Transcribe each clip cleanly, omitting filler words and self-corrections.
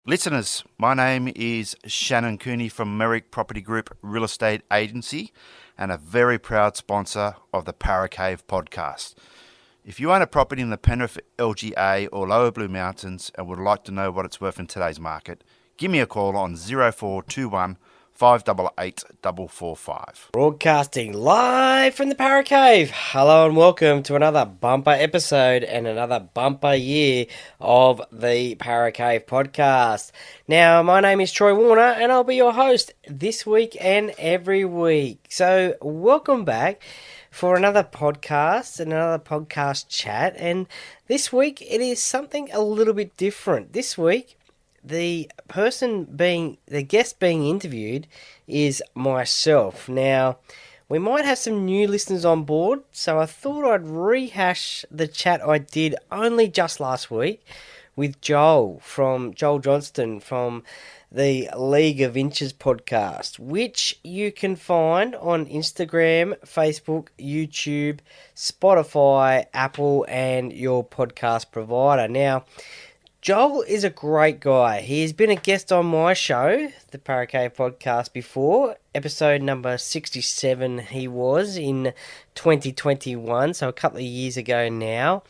Listeners, my name is Shannon Cooney from Merrick Property Group Real Estate Agency and a very proud sponsor of the Parra Cave Podcast. If you own a property in the Penrith LGA or Lower Blue Mountains and would like to know what it's worth in today's market, give me a call on 0421 588 445. Broadcasting live from the Parra Cave. Hello and welcome to another bumper episode and another bumper year of the Parra Cave Podcast. Now, my name is Troy Warner and I'll be your host this week and every week. So, welcome back for another podcast and another podcast chat. And this week it is something a little bit different. This week, the guest being interviewed is myself. Now, we might have some new listeners on board, so I thought I'd rehash the chat I did only just last week with Joel Johnston from the League of Inches podcast, which you can find on Instagram, Facebook, YouTube, Spotify, Apple, and your podcast provider. Now, Joel is a great guy. He has been a guest on my show, the Parra Cave Podcast, before. Episode number 67 he was in 2021, so a couple of years ago now.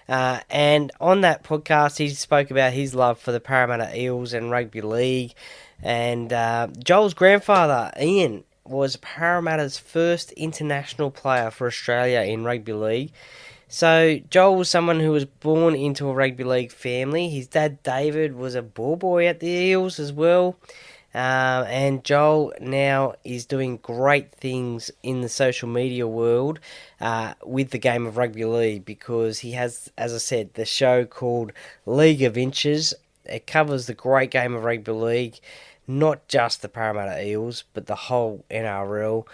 And on that podcast, he spoke about his love for the Parramatta Eels and rugby league. And Joel's grandfather, Ian, was Parramatta's first international player for Australia in rugby league. So Joel was someone who was born into a rugby league family. His dad, David, was a ball boy at the Eels as well. And Joel now is doing great things in the social media world with the game of rugby league, because he has, as I said, the show called League of Inches. It covers the great game of rugby league, not just the Parramatta Eels, but the whole NRL.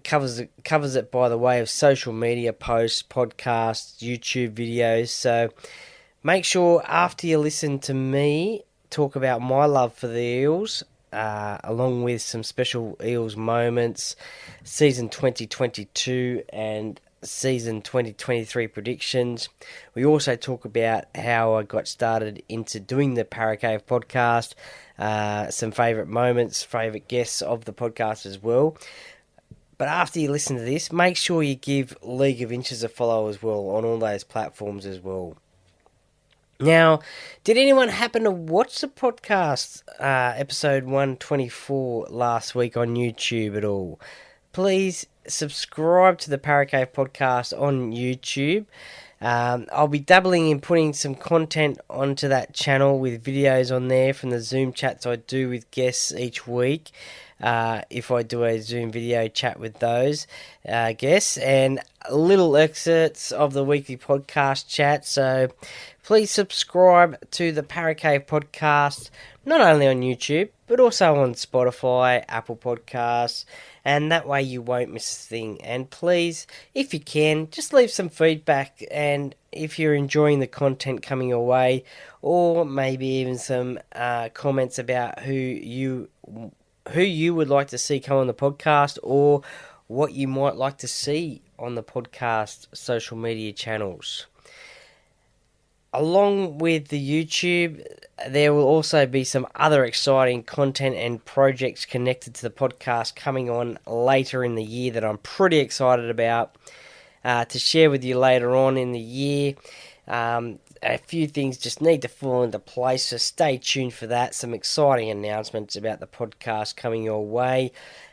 Covers it by the way of social media posts, podcasts, YouTube videos. So make sure after you listen to me talk about my love for the Eels, along with some special Eels moments, season 2022 and season 2023 predictions. We also talk about how I got started into doing the Parra Cave podcast, some favourite moments, favourite guests of the podcast as well. But after you listen to this, make sure you give League of Inches a follow as well on all those platforms as well. Now, did anyone happen to watch the podcast, episode 124 last week on YouTube at all? Please subscribe to the Parra Cave Podcast on YouTube. I'll be dabbling in putting some content onto that channel with videos on there from the Zoom chats I do with guests each week. If I do a Zoom video chat with those guests, and little excerpts of the weekly podcast chat. So please subscribe to the Parra Cave Podcast, not only on YouTube, but also on Spotify, Apple Podcasts, and that way you won't miss a thing. And please, if you can, just leave some feedback, and if you're enjoying the content coming your way, or maybe even some comments about who you would like to see come on the podcast, or what you might like to see on the podcast social media channels. Along with the YouTube, there will also be some other exciting content and projects connected to the podcast coming on later in the year that I'm pretty excited about to share with you later on in the year. A few things just need to fall into place, so stay tuned for that. Some exciting announcements about the podcast coming your way.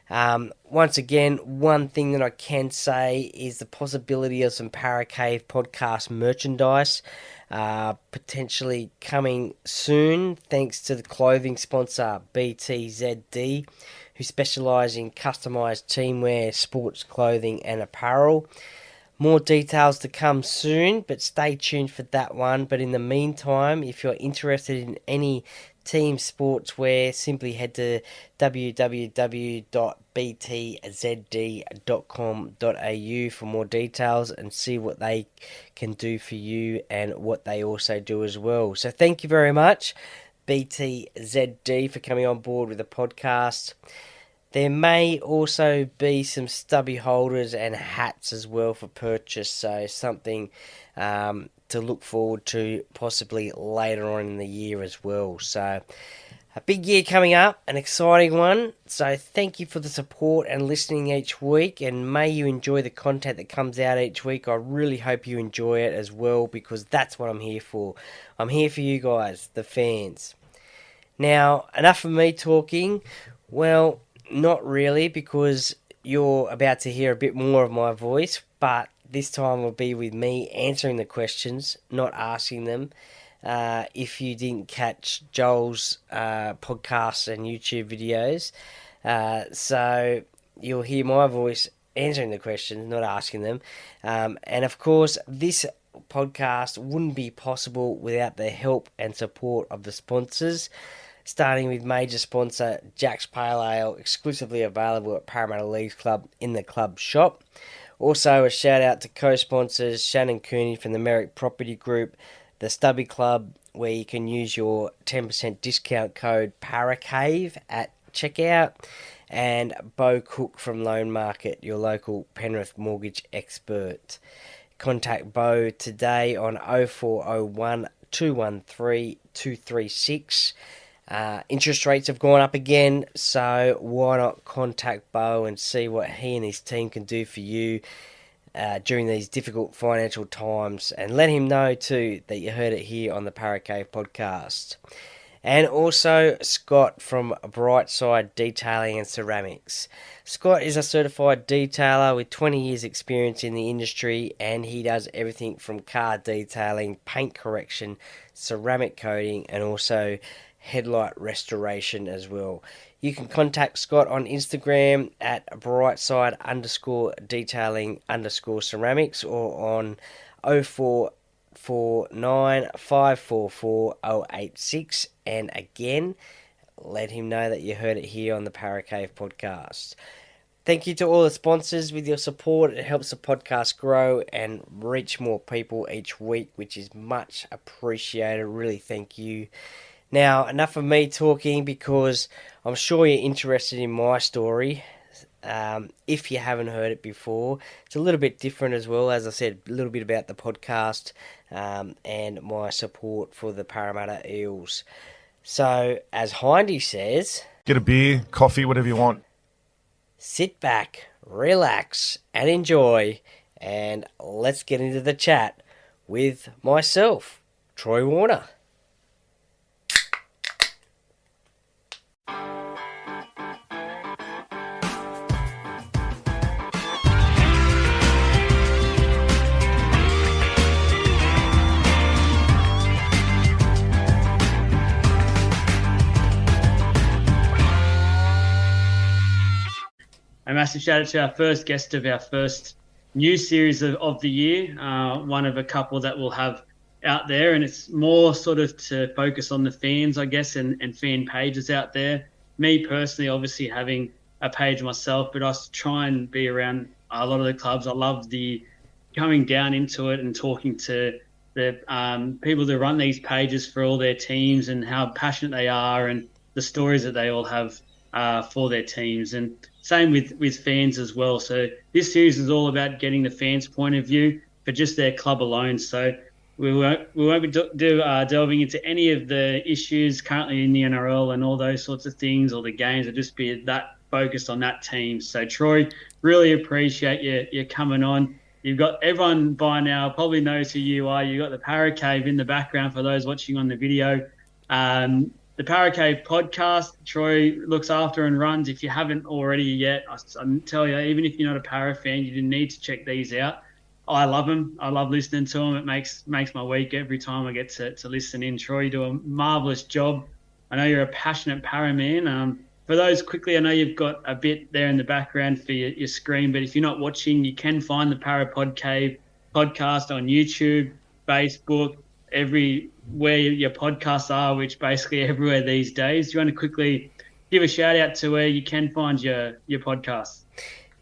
Once again, one thing that I can say is the possibility of some Parra Cave podcast merchandise potentially coming soon, thanks to the clothing sponsor BTZD, who specialise in customised teamwear, sports clothing and apparel. More details to come soon, but stay tuned for that one. But in the meantime, if you're interested in any team sportswear, simply head to www.btzd.com.au for more details and see what they can do for you and what they also do as well. So thank you very much, BTZD, for coming on board with the podcast. There may also be some stubby holders and hats as well for purchase, so something to to look forward to possibly later on in the year as well. So a big year coming up, an exciting one. So thank you for the support and listening each week, and may you enjoy the content that comes out each week. I really hope you enjoy it as well, because that's what I'm here for. I'm here for you guys, the fans. Now, enough of me talking. Well, not really, because you're about to hear a bit more of my voice, but this time will be with me answering the questions, not asking them. If you didn't catch Joel's podcasts and YouTube videos. So you'll hear my voice answering the questions, not asking them. And of course, this podcast wouldn't be possible without the help and support of the sponsors, starting with major sponsor Jack's Pale Ale, exclusively available at Parramatta Eels Club in the club shop. Also, a shout out to co-sponsors Shannon Cooney from the Merrick Property Group, the Stubby Club, where you can use your 10% discount code Parra Cave at checkout, and Beau Cook from Loan Market, your local Penrith mortgage expert. Contact Beau today on 0401 213 236. Interest rates have gone up again, so why not contact Beau and see what he and his team can do for you during these difficult financial times, and let him know too that you heard it here on the Parra Cave Podcast. And also Scott from Brightside Detailing and Ceramics. Scott is a certified detailer with 20 years experience in the industry, and he does everything from car detailing, paint correction, ceramic coating, and also headlight restoration as well. You can contact Scott on Instagram at brightside_detailing_ceramics, or on 0449 544 086. And again, let him know that you heard it here on the Parra Cave Podcast. Thank you to all the sponsors. With your support, it helps the podcast grow and reach more people each week, which is much appreciated. Really, thank you. Now, enough of me talking, because I'm sure you're interested in my story. If you haven't heard it before, it's a little bit different as well. As I said, a little bit about the podcast and my support for the Parramatta Eels. So, as Hindy says, get a beer, coffee, whatever you want. Sit back, relax, and enjoy. And let's get into the chat with myself, Troy Warner. A massive shout out to our first guest of our first new series of the year, one of a couple that we'll have out there, and it's more sort of to focus on the fans, I guess, and fan pages out there. Me personally, obviously having a page myself, but I try and be around a lot of the clubs. I love the coming down into it and talking to the people that run these pages for all their teams, and how passionate they are, and the stories that they all have for their teams. And same with fans as well. So this series is all about getting the fans' point of view for just their club alone. So we won't be delving into any of the issues currently in the NRL and all those sorts of things, or the games. It'll just be that focused on that team. So Troy, really appreciate you coming on. You've got everyone by now probably knows who you are. You've got the Parra Cave in the background for those watching on the video. The Parra Cave Podcast, Troy looks after and runs. If you haven't already yet, I tell you, even if you're not a Parra fan, you need to check these out. I love them. I love listening to them. It makes my week every time I get to listen in. Troy, you do a marvellous job. I know you're a passionate Parra man. For those quickly, I know you've got a bit there in the background for your screen, but if you're not watching, you can find the Parra Cave Podcast on YouTube, Facebook, everywhere your podcasts are, which basically everywhere these days. Do you want to quickly give a shout out to where you can find your podcasts?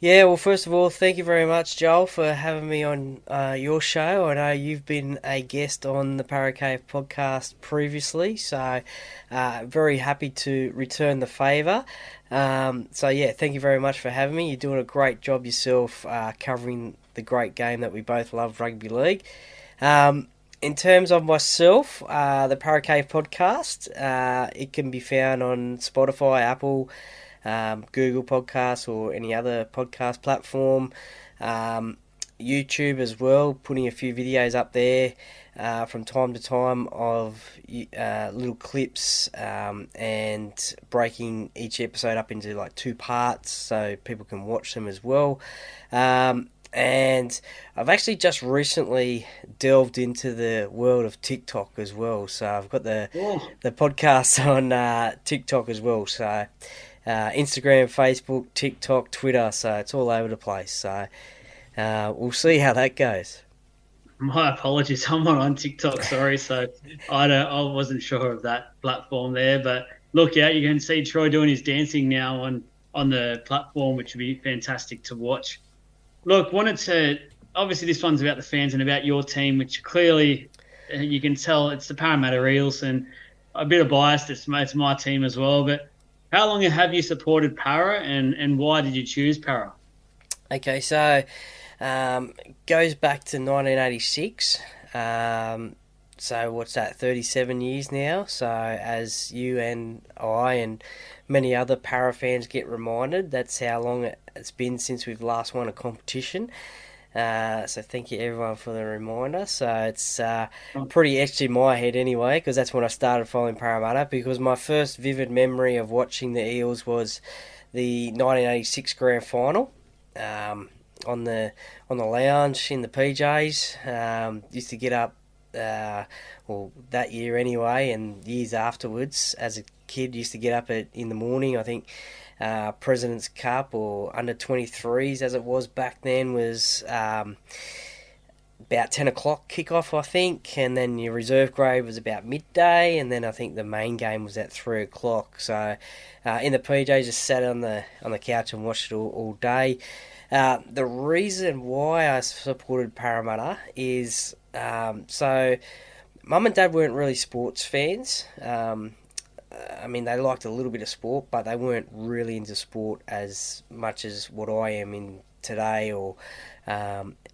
Yeah, well, first of all, thank you very much, Joel, for having me on your show. I know you've been a guest on the Parra Cave Podcast previously, so very happy to return the favour. So, yeah, thank you very much for having me. You're doing a great job yourself covering the great game that we both love, rugby league. In terms of myself, the Parra Cave Podcast, it can be found on Spotify, Apple, Google Podcasts, or any other podcast platform. YouTube as well, putting a few videos up there from time to time of little clips and breaking each episode up into like 2 parts so people can watch them as well. And I've actually just recently delved into the world of TikTok as well. So I've got the podcast on TikTok as well. So Instagram, Facebook, TikTok, Twitter. So it's all over the place. So we'll see how that goes. My apologies, I'm not on TikTok, sorry. So I wasn't sure of that platform there. But look out, you can see Troy doing his dancing now on the platform, which would be fantastic to watch. Look, obviously this one's about the fans and about your team, which clearly you can tell it's the Parramatta Eels, and a bit of bias, it's my team as well. But how long have you supported Parra, and why did you choose Parra? Okay, so it goes back to 1986. So what's that, 37 years now? So as you and I and many other Parra fans get reminded, that's how long it's been since we've last won a competition. So thank you everyone for the reminder. So it's pretty etched in my head anyway, because that's when I started following Parramatta, because my first vivid memory of watching the Eels was the 1986 grand final. On the lounge in the PJs, used to get up, well, that year anyway, and years afterwards as a kid, used to get up in the morning. I think President's Cup or under 23s as it was back then was about 10 o'clock kickoff, I think, and then your reserve grade was about midday, and then I think the main game was at 3 o'clock. So in the PJs, just sat on the couch and watched it all day. The reason why I supported Parramatta is so Mum and Dad weren't really sports fans. I mean, they liked a little bit of sport, but they weren't really into sport as much as what I am in today, or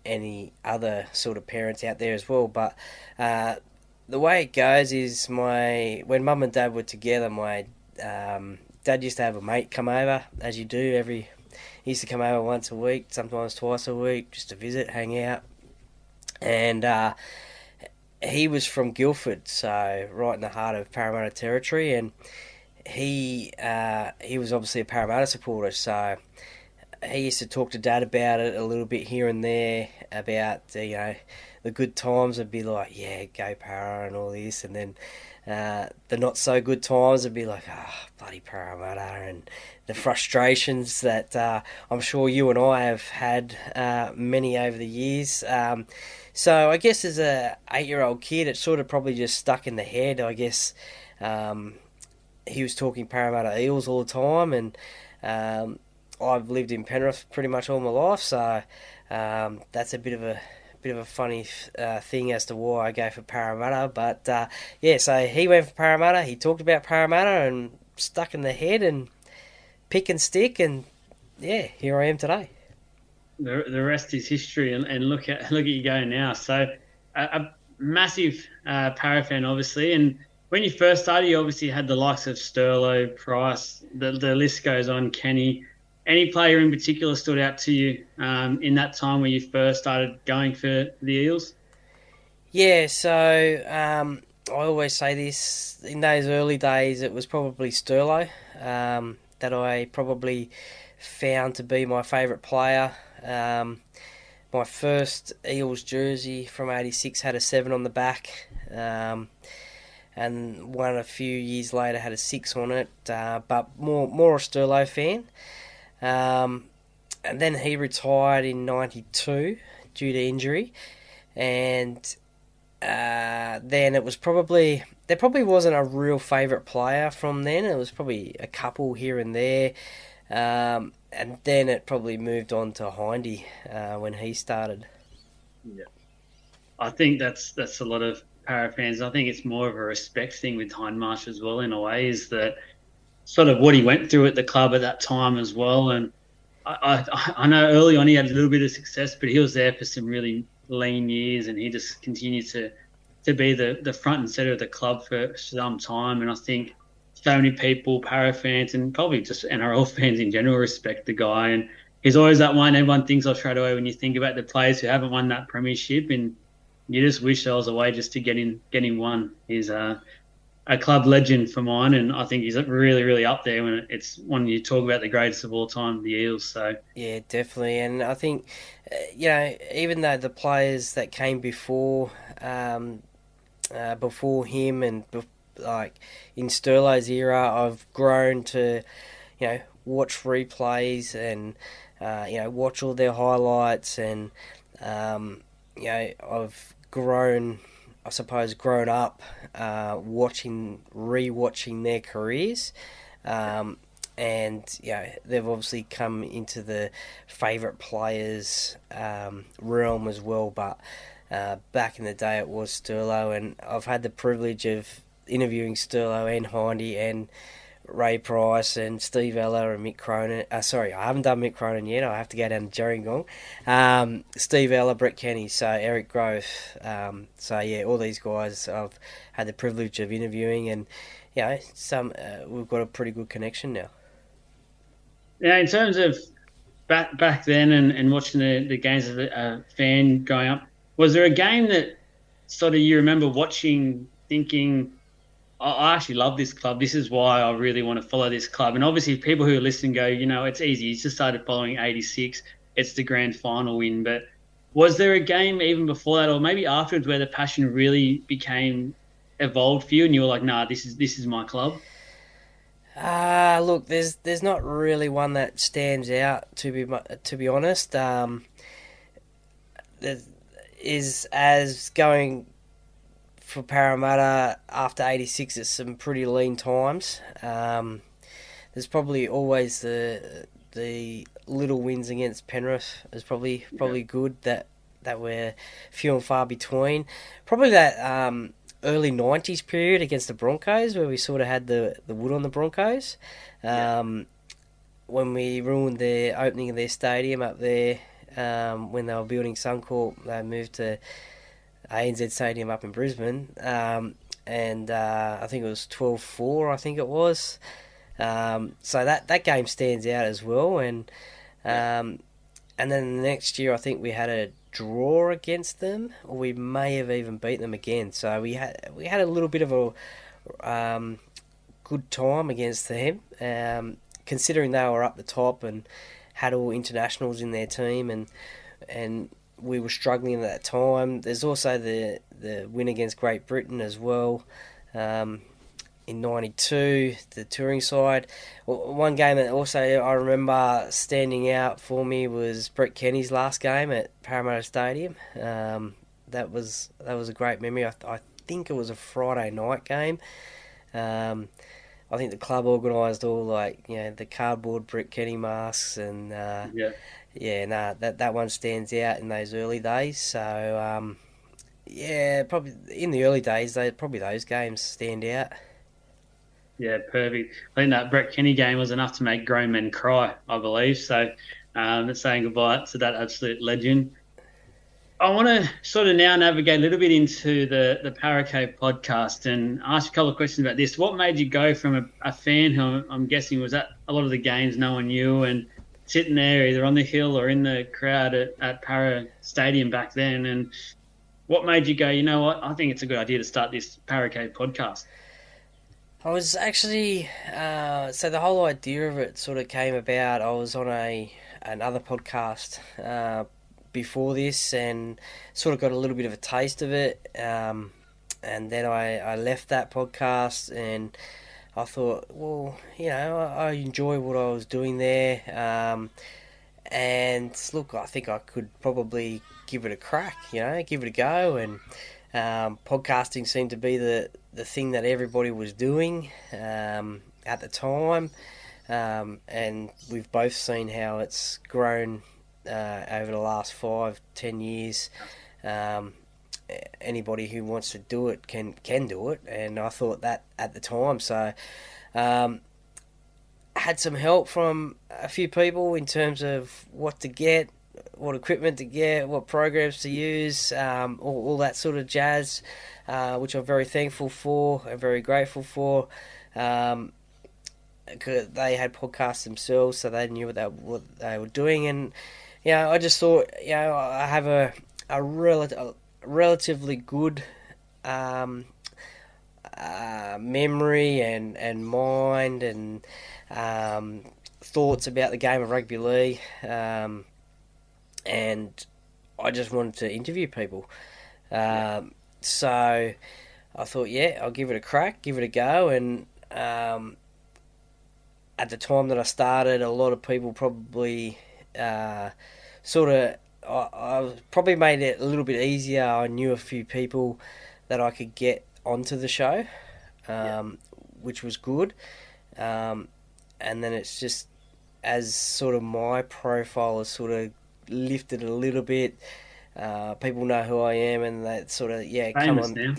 any other sort of parents out there as well. But the way it goes is when Mum and Dad were together, my dad used to have a mate come over, as you do he used to come over once a week, sometimes twice a week, just to visit, hang out. And he was from Guildford, so right in the heart of Parramatta territory, and he was obviously a Parramatta supporter, so he used to talk to Dad about it a little bit here and there, about the good times. Would be like, yeah, go Parra and all this, and then the not so good times would be like, bloody Parramatta, and the frustrations that I'm sure you and I have had many over the years. So I guess as a 8-year-old kid, it sort of probably just stuck in the head. I guess he was talking Parramatta Eels all the time, and I've lived in Penrith pretty much all my life, so that's a bit of a funny thing as to why I go for Parramatta. But yeah, so he went for Parramatta. He talked about Parramatta and stuck in the head, and pick and stick, and yeah, here I am today. The rest is history, and look at you go now. So a massive Parra fan, obviously, and when you first started, you obviously had the likes of Sterlo, Price, the list goes on, Kenny. Any player in particular stood out to you in that time when you first started going for the Eels? Yeah, so I always say this, in those early days it was probably Sterlo that I probably found to be my favourite player. My first Eels jersey from 86 had a 7 on the back, and one a few years later had a 6 on it, but more a Sterlo fan. And then he retired in 92 due to injury, and then it was there probably wasn't a real favourite player from then. It was probably a couple here and there, and then it probably moved on to Hindy when he started. Yeah, I think that's a lot of Parra fans. I think it's more of a respect thing with Hindmarsh as well, in a way, is that sort of what he went through at the club at that time as well. And I know early on he had a little bit of success, but he was there for some really lean years, and he just continued to to be the front and center of the club for some time. And I think so many people, Parra fans, and probably just NRL fans in general, respect the guy. And he's always that one everyone thinks of straight away when you think about the players who haven't won that premiership, and you just wish there was a way just to get him one. He's a club legend for mine, and I think he's really, really up there when you talk about the greatest of all time, the Eels. So Yeah, definitely. And I think, even though the players that came before him and like in Sterlo's era, I've grown to, watch replays and, watch all their highlights, and, I've grown up rewatching their careers, and they've obviously come into the favourite players realm as well. But back in the day, it was Sterlo, and I've had the privilege of interviewing Sterlo and Hindy and Ray Price and Steve Ella and Mick Cronin. Sorry, I haven't done Mick Cronin yet. I have to go down to Gerringong. Steve Ella, Brett Kenny, so Eric Grove. All these guys I've had the privilege of interviewing, and we've got a pretty good connection now. Yeah, in terms of back then and watching the games as a fan growing up, was there a game that sort of you remember watching, thinking, I actually love this club. This is why I really want to follow this club. And obviously people who are listening go, it's easy. You just started following 86. It's the grand final win. But was there a game even before that, or maybe afterwards, where the passion really became evolved for you and you were like, nah, this is my club? Look, there's not really one that stands out, to be honest. There is, as going for Parramatta after 86, it's some pretty lean times. There's probably always the little wins against Penrith is probably good that we're few and far between. Probably that early 90s period against the Broncos, where we sort of had the wood on the Broncos. When we ruined the opening of their stadium up there, when they were building Suncorp, they moved to ANZ Stadium up in Brisbane, and I think it was 12-4, I think it was. So that game stands out as well, and then the next year I think we had a draw against them, or we may have even beat them again. So we had a little bit of a good time against them, considering they were up the top and had all internationals in their team, and we were struggling at that time. There's also the win against Great Britain as well, in 92, the touring side. One game that also I remember standing out for me was Brett Kenny's last game at Parramatta Stadium. That was a great memory. I think it was a Friday night game. I think the club organised all the cardboard Brett Kenny masks, and that one stands out in those early days. So probably in the early days, those games stand out. Yeah, perfect. I think that Brett Kenny game was enough to make grown men cry, I believe. So saying goodbye to that absolute legend. I want to sort of now navigate a little bit into the Parra Cave podcast and ask a couple of questions about this. What made you go from a fan who I'm guessing was at a lot of the games no one knew, and sitting there either on the hill or in the crowd at Parra Stadium back then, and what made you go, you know what, I think it's a good idea to start this Parra Cave podcast? I was actually, so the whole idea of it sort of came about. I was on another podcast before this, and sort of got a little bit of a taste of it, and then I left that podcast, and I thought, well, I enjoy what I was doing there, and look, I think I could probably give it a crack, give it a go, and podcasting seemed to be the thing that everybody was doing at the time, and we've both seen how it's grown over the last 5-10 years. Anybody who wants to do it can do it, and I thought that at the time. So had some help from a few people in terms of what to get, what equipment to get, what programs to use, all that sort of jazz, which I'm very thankful for and very grateful for. 'Cause they had podcasts themselves, so they knew what they were doing, and I just thought, I have a relatively good memory and mind and thoughts about the game of rugby league, and I just wanted to interview people. So I thought, I'll give it a crack, give it a go, and at the time that I started, a lot of people probably I probably made it a little bit easier. I knew a few people that I could get onto the show, which was good. And then it's just, as sort of my profile has sort of lifted a little bit, people know who I am, and that sort of, come on. Now.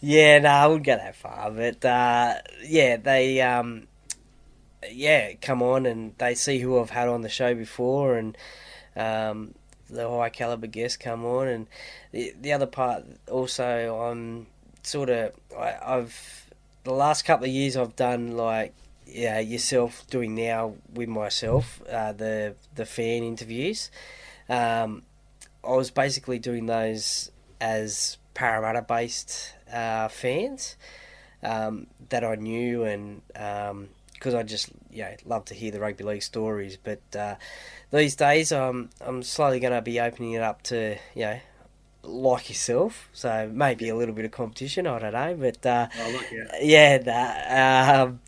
No, I wouldn't go that far, but they come on and they see who I've had on the show before, and the high caliber guests come on. And the other part also, I'm sort of, I've the last couple of years I've done like yourself doing now with myself, the fan interviews. I was basically doing those as Parramatta based fans that I knew, and because I just love to hear the rugby league stories. But these days I'm slowly going to be opening it up to like yourself, so maybe a little bit of competition, I don't know, but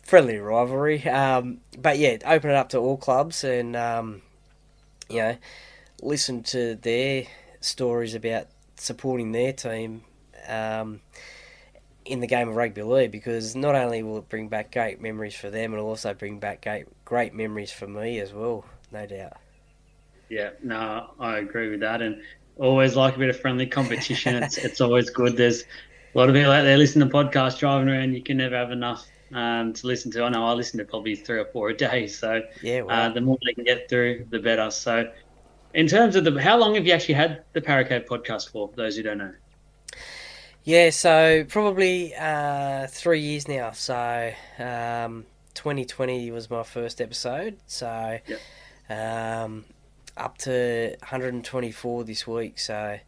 friendly rivalry, but open it up to all clubs, and listen to their stories about supporting their team in the game of rugby league, because not only will it bring back great memories for them, it'll also bring back great memories for me as well, no doubt. Yeah, no, I agree with that, and always like a bit of friendly competition. It's always good. There's a lot of people out there listening to podcasts, driving around. You can never have enough to listen to. I know I listen to probably 3 or 4 a day, so the more they can get through, the better. So in terms of how long have you actually had the Parra Cave podcast for those who don't know? Yeah, so probably 3 years now. So 2020 was my first episode. So up to 124 this week. So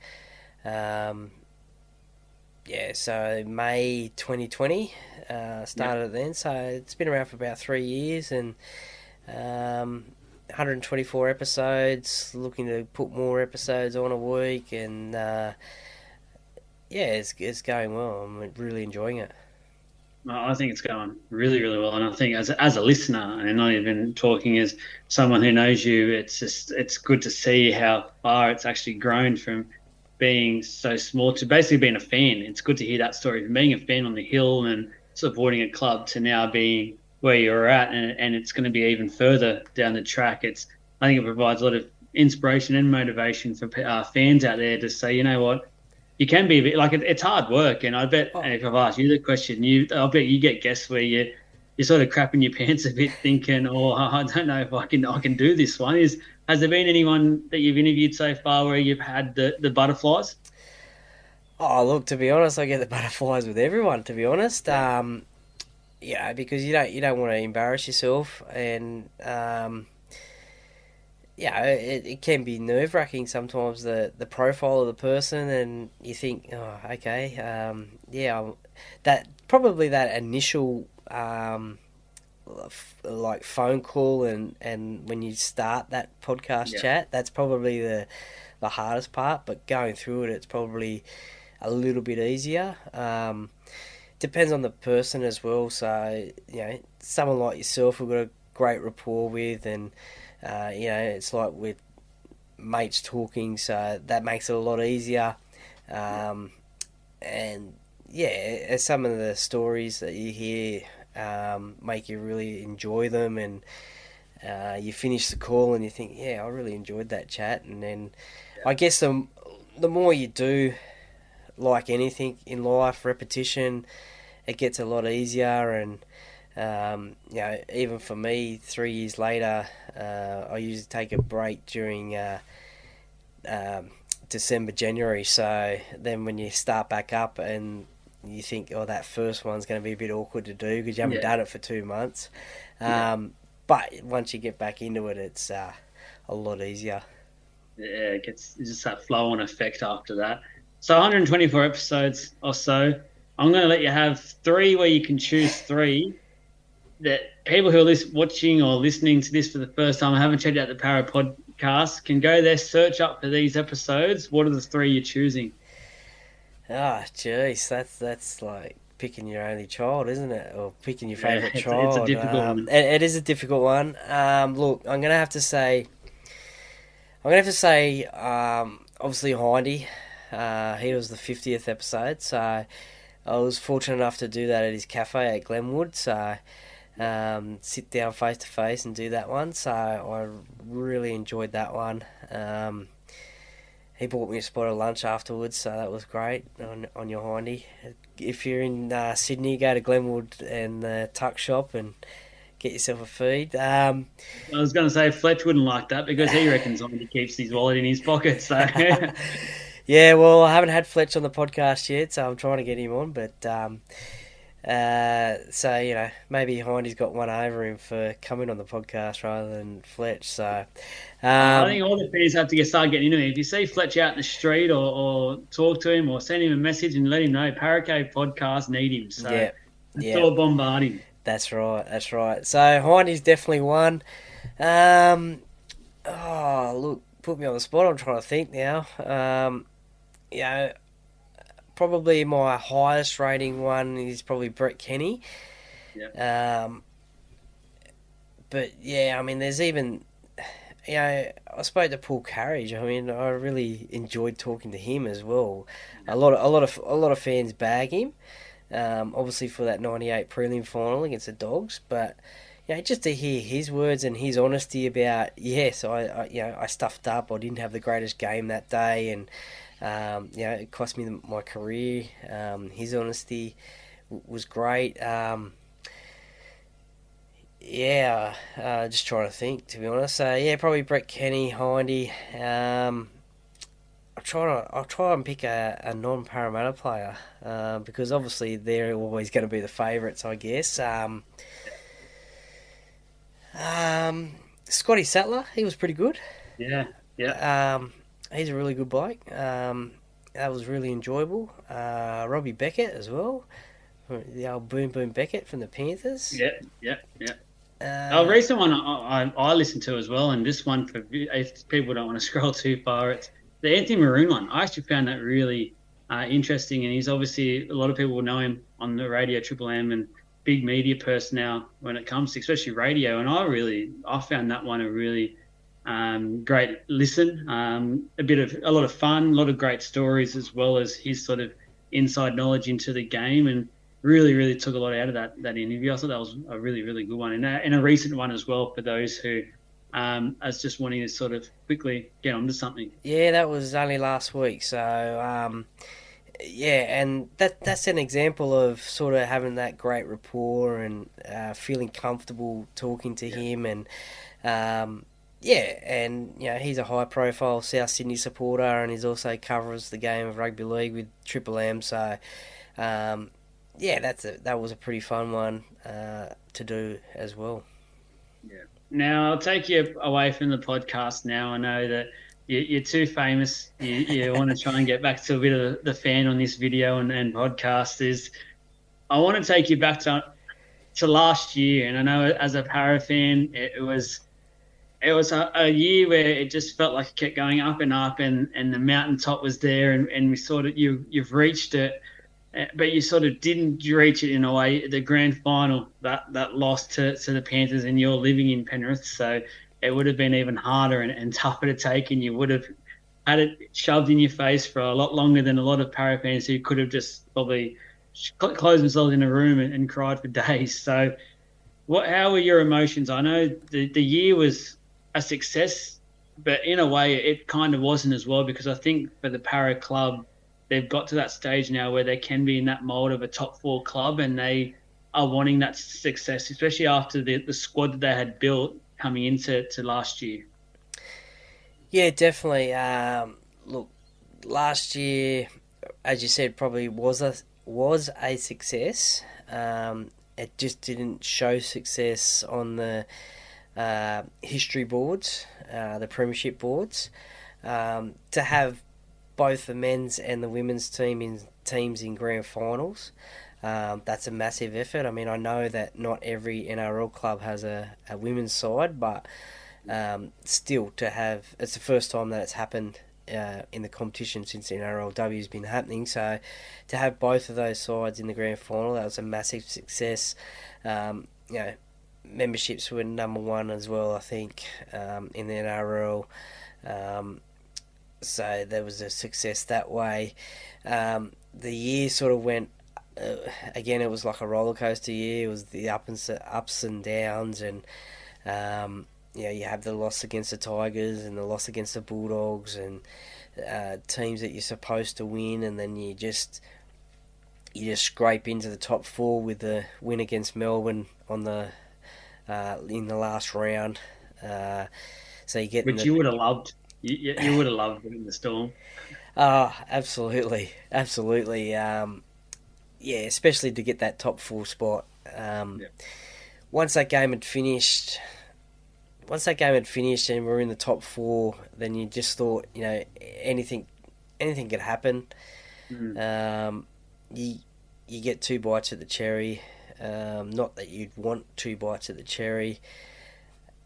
so May 2020 started it then. So it's been around for about 3 years, and 124 episodes, looking to put more episodes on a week, and it's going well. I'm really enjoying it. I think it's going really, really well, and I think as a listener, and not even talking as someone who knows you, it's good to see how far it's actually grown from being so small to basically being a fan. It's good to hear that story, from being a fan on the hill and supporting a club to now being where you're at, and it's going to be even further down the track. I think it provides a lot of inspiration and motivation for fans out there to say, you know what, you can be a bit like it's hard work, and I bet if I've asked you the question, I bet you get guests where you're sort of crapping your pants a bit, thinking, I don't know if I can do this one. Has there been anyone that you've interviewed so far where you've had the butterflies? Oh, look, to be honest, I get the butterflies with everyone, to be honest. Because you don't want to embarrass yourself, and it can be nerve-wracking sometimes, the profile of the person, and you think, that probably that initial like phone call and when you start that podcast chat, that's probably the hardest part, but going through it's probably a little bit easier. Depends on the person as well, so someone like yourself we've got a great rapport with, and it's like with mates talking, so that makes it a lot easier. And some of the stories that you hear make you really enjoy them, and you finish the call and you think, I really enjoyed that chat. And then I guess the more you do, like anything in life, repetition, it gets a lot easier, and Even for me, 3 years later, I usually take a break during December, January. So then when you start back up and you think, oh, that first one's going to be a bit awkward to do because you haven't done it for 2 months. But once you get back into it, it's a lot easier. Yeah, it gets just that flow-on effect after that. So 124 episodes or so. I'm going to let you have 3 where you can choose 3 that people who are watching or listening to this for the first time and haven't checked out the Parra Podcast can go there, search up for these episodes. What are the 3 you're choosing? Ah, jeez, that's like picking your only child, isn't it? Or picking your favourite child. It's a difficult one. It is a difficult one. Look, I'm gonna have to say, obviously Hindy. He was the 50th episode, so I was fortunate enough to do that at his cafe at Glenwood. So sit down face to face and do that one. So I really enjoyed that one. He bought me a spot of lunch afterwards, so that was great on your Hindy. If you're in Sydney, go to Glenwood and the tuck shop and get yourself a feed. I was going to say Fletch wouldn't like that because he reckons he keeps his wallet in his pocket. So yeah, well, I haven't had Fletch on the podcast yet, so I'm trying to get him on. But so maybe Hindy's got one over him for coming on the podcast rather than Fletch. So I think all the fans have to start getting into him. If you see Fletch out in the street or talk to him or send him a message and let him know Parra Cave Podcast need him. So sort of bombard him. That's right. So Hindy's definitely one. Look, put me on the spot. I'm trying to think now. Probably my highest rating one is probably Brett Kenny. Yeah. But yeah, I mean, there's even, I spoke to Paul Carriage. I mean, I really enjoyed talking to him as well. A lot of fans bag him, obviously for that '98 prelim final against the Dogs. But just to hear his words and his honesty about I stuffed up. I didn't have the greatest game that day, and it cost me my career. His honesty was great. Just trying to think, to be honest. So probably Brett Kenny, Hindy. I'll try and pick a non-Parramatta player because obviously they're always going to be the favourites, I guess. Scotty Sattler, he was pretty good. Yeah. He's a really good bloke. That was really enjoyable. Robbie Beckett as well. The old Boom Boom Beckett from the Panthers. Yeah. A recent one I listened to as well, and this one, for if people don't want to scroll too far, it's the Anthony Maroon one. I actually found that really interesting, and he's obviously, a lot of people will know him on the radio, Triple M, and big media person now when it comes to especially radio, and I found that one a really great listen, a lot of fun, a lot of great stories, as well as his sort of inside knowledge into the game, and really took a lot out of that interview. I thought that was a really, really good one, and a recent one as well for those who are just wanting to sort of quickly get onto something. Yeah, that was only last week, so and that's an example of sort of having that great rapport and feeling comfortable talking to him, and he's a high-profile South Sydney supporter, and he also covers the game of rugby league with Triple M. So, that was a pretty fun one to do as well. Yeah. Now I'll take you away from the podcast. Now I know that you're too famous. You want to try and get back to a bit of the fan on this video and podcast. I want to take you back to last year, and I know as a Parra fan, it was a year where it just felt like it kept going up and up, and the mountaintop was there, and we sort of you've reached it, but you sort of didn't reach it in a way. The grand final, that loss to the Panthers, and you're living in Penrith, so it would have been even harder and tougher to take, and you would have had it shoved in your face for a lot longer than a lot of Parra fans who could have just probably closed themselves in a room and cried for days. So how were your emotions? I know the year was a success, but in a way it kind of wasn't as well, because I think for the Parra club, they've got to that stage now where they can be in that mould of a top 4 club, and they are wanting that success, especially after the squad that they had built coming into last year. Yeah, definitely. Look, last year, as you said, probably was a success. It just didn't show success on the history boards, the premiership boards. To have both the men's and the women's teams in grand finals, that's a massive effort. I mean, I know that not every NRL club has a women's side, but still, it's the first time that it's happened in the competition since the NRLW has been happening. So to have both of those sides in the grand final, that was a massive success. Memberships were number one as well, I think, in the NRL. So there was a success that way. The year sort of went. Again, it was like a roller coaster year. It was the ups and downs, and you have the loss against the Tigers and the loss against the Bulldogs, and teams that you're supposed to win, and then you just scrape into the top four with the win against Melbourne on the in the last round. So you get which you would have loved. You would have loved winning the Storm. Oh, absolutely. Especially to get that top four spot. Once that game had finished and we're in the top four, then you just thought, anything could happen. You get two bites at the cherry. Not that you'd want two bites at the cherry.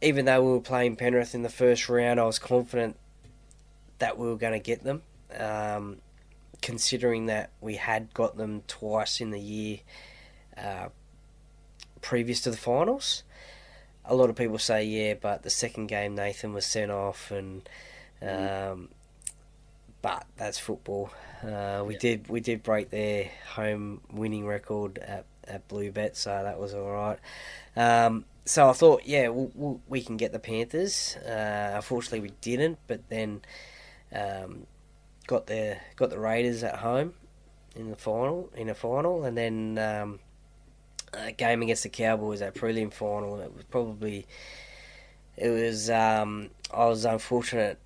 Even though we were playing Penrith in the first round, I was confident that we were going to get them. Considering that we had got them twice in the year previous to the finals. A lot of people say, but the second game Nathan was sent off, and but that's football. We did break their home winning record at Blue Bet, so that was all right. So I thought, we can get the Panthers. Unfortunately, we didn't, but then got the Raiders at home in a final, and then a game against the Cowboys at prelim final. I was unfortunate,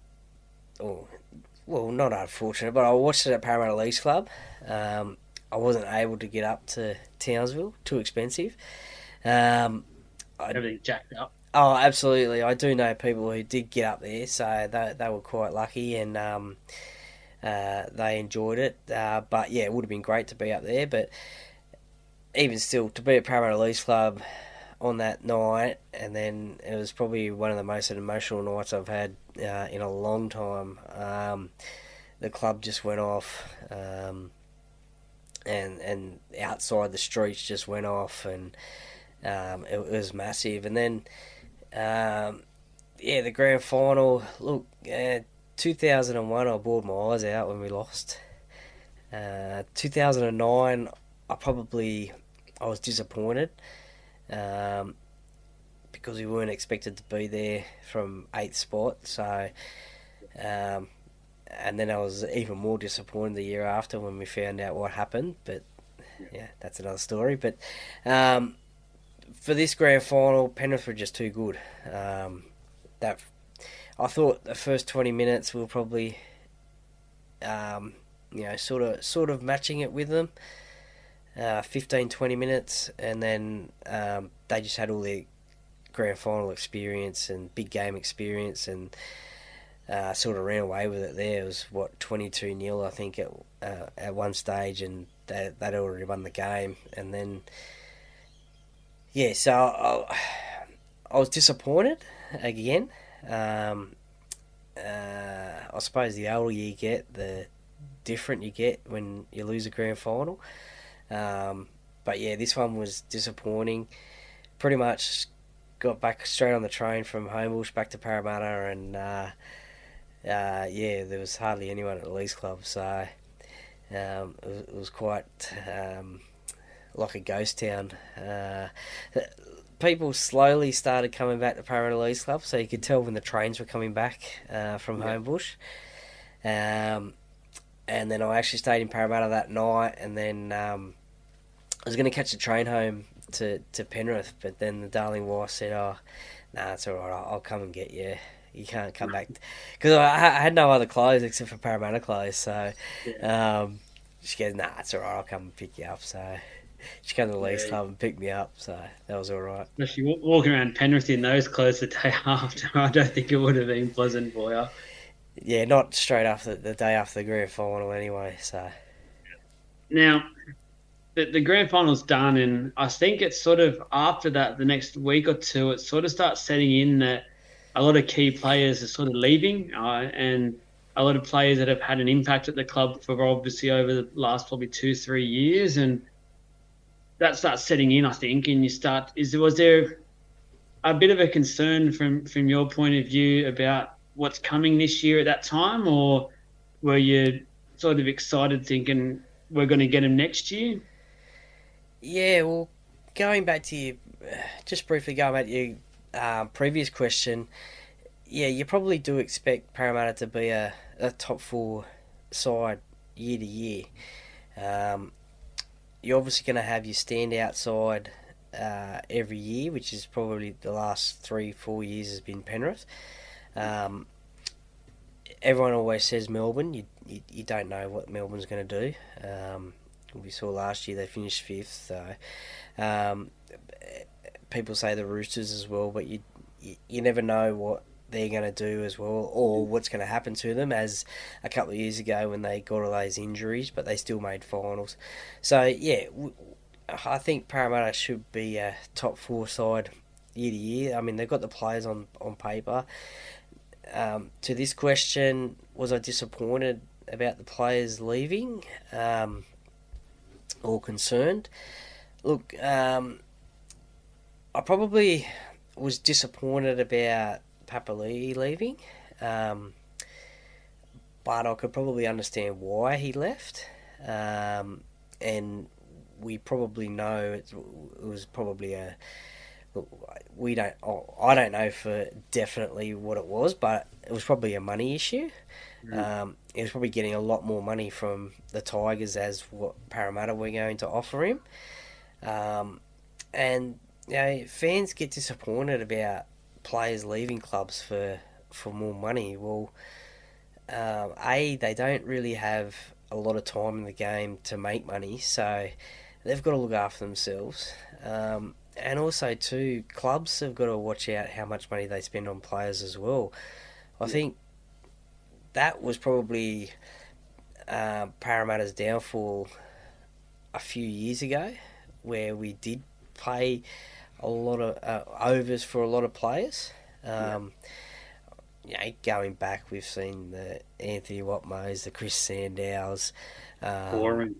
not unfortunate, but I watched it at Parramatta Eels Club. I wasn't able to get up to Townsville, too expensive. Everything jacked up. Oh, absolutely. I do know people who did get up there, so they were quite lucky, and they enjoyed it. But yeah, it would have been great to be up there. But even still, to be at Parramatta Eels Club on that night, and then it was probably one of the most emotional nights I've had in a long time. The club just went off, and outside the streets just went off, and it was massive. And then, the grand final. Look, 2001, I bawled my eyes out when we lost. 2009, I was disappointed because we weren't expected to be there from 8th spot. So, and then I was even more disappointed the year after when we found out what happened. But that's another story. But for this grand final, Penrith were just too good. I thought the first 20 minutes we were probably, sort of matching it with them. 15-20 minutes, and then they just had all their grand final experience and big game experience, and sort of ran away with it there. It was 22-0 I think at one stage, and they'd already won the game. And then so I was disappointed again. I suppose the older you get, the different you get when you lose a grand final. But this one was disappointing. Pretty much got back straight on the train from Homebush back to Parramatta, and there was hardly anyone at the Leeds Club, so it was quite like a ghost town. People slowly started coming back to Parramatta Eels Club, so you could tell when the trains were coming back from Homebush. And then I actually stayed in Parramatta that night, and then I was going to catch the train home to Penrith, but then the darling wife said, "Oh, nah, it's all right. I'll come and get you. You can't come back," because I had no other clothes except for Parramatta clothes. So she goes, "Nah, it's all right. I'll come and pick you up." So she came to the Leagues Club and picked me up. So that was all right. If you walking around Penrith in those clothes the day after, I don't think it would have been pleasant for you. Yeah, not straight after the day after the grand final anyway. So now, the grand final's done, and I think it's sort of after that, the next week or two, it sort of starts setting in that a lot of key players are sort of leaving, and a lot of players that have had an impact at the club for obviously over the last probably 2-3 years, and that starts setting in, I think, and was there a bit of a concern from your point of view about what's coming this year at that time, or were you sort of excited thinking we're going to get him next year? yeah, well, going back to you, just briefly going back to your previous question, yeah, you probably do expect Parramatta to be a top four side year to year. You're obviously going to have your standout side every year, which is probably the last 3-4 years has been Penrith. Everyone always says Melbourne. You don't know what Melbourne's going to do. We saw last year they finished fifth. So people say the Roosters as well, but you never know what they're going to do as well, or what's going to happen to them, as a couple of years ago when they got all those injuries, but they still made finals. So yeah, I think Parramatta should be a top four side year to year. I mean, they've got the players on paper. To this question, was I disappointed about the players leaving, or concerned? Look, I probably was disappointed about Papali'i leaving, but I could probably understand why he left, and we probably know it was probably I don't know for definitely what it was, but it was probably a money issue. He was probably getting a lot more money from the Tigers as what Parramatta were going to offer him, and fans get disappointed about players leaving clubs for more money. Well, they don't really have a lot of time in the game to make money, so they've got to look after themselves. And also, too, clubs have got to watch out how much money they spend on players as well. I think that was probably Parramatta's downfall a few years ago, where we did pay a lot of overs for a lot of players. Going back, we've seen the Anthony Watmos, the Chris Sandow's, Foreign.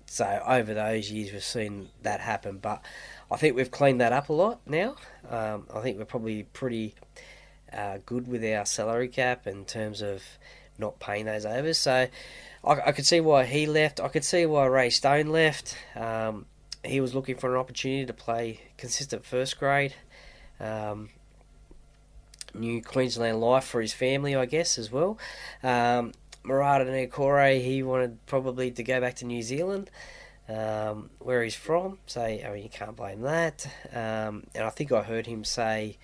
So over those years, we've seen that happen. But I think we've cleaned that up a lot now. I think we're probably pretty good with our salary cap in terms of not paying those overs. So I could see why he left. I could see why Ray Stone left. He was looking for an opportunity to play consistent first grade. New Queensland life for his family, I guess, as well. Murata Nekore, he wanted probably to go back to New Zealand, where he's from. So, you can't blame that. And I think I heard him say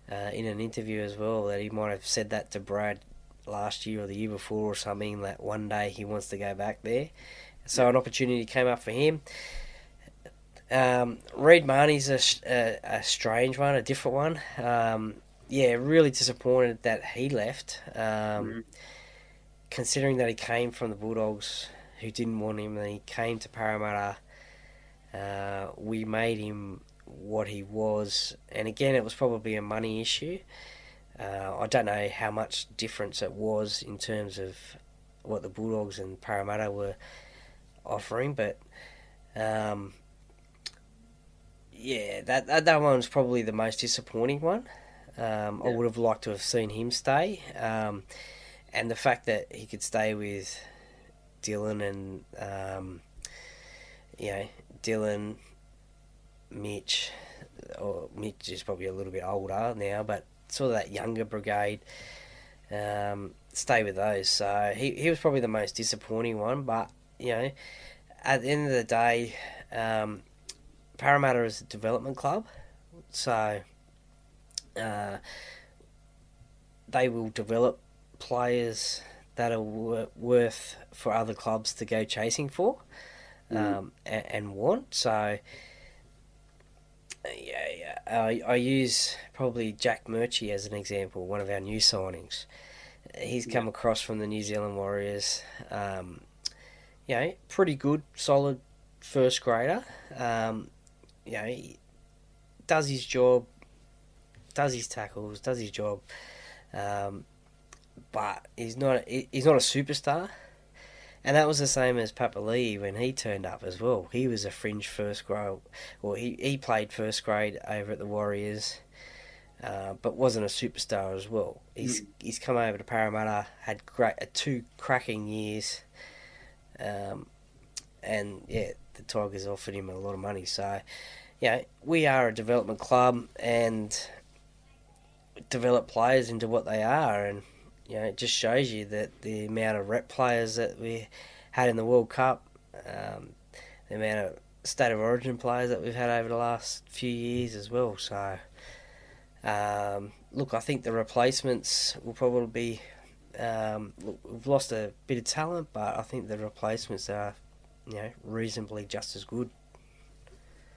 in an interview as well that he might have said that to Brad last year or the year before or something, that one day he wants to go back there. So an opportunity came up for him. Reid Marnie's a strange one, a different one. Really disappointed that he left. Considering that he came from the Bulldogs, who didn't want him, and he came to Parramatta, we made him what he was. And again, it was probably a money issue. I don't know how much difference it was in terms of what the Bulldogs and Parramatta were offering, but that one's probably the most disappointing one. I would have liked to have seen him stay. And the fact that he could stay with Dylan and, Dylan, Mitch, or Mitch is probably a little bit older now, but sort of that younger brigade, stay with those. So he was probably the most disappointing one, but, at the end of the day, Parramatta is a development club, so they will develop players that are worth for other clubs to go chasing for and want. So I use probably Jack Murchie as an example, one of our new signings. He's come across from the New Zealand Warriors. Pretty good, solid first grader. He does his job, does his tackles, does his job. But he's not a superstar. And that was the same as Papali'i when he turned up as well. He was a fringe first grade. Well, he played first grade over at the Warriors, but wasn't a superstar as well. He's come over to Parramatta, had two cracking years, and the Tigers offered him a lot of money. So, we are a development club and develop players into what they are, and it just shows you that the amount of rep players that we had in the World Cup, the amount of State of Origin players that we've had over the last few years as well. So, look, I think the replacements will probably be... we've lost a bit of talent, but I think the replacements are, reasonably just as good.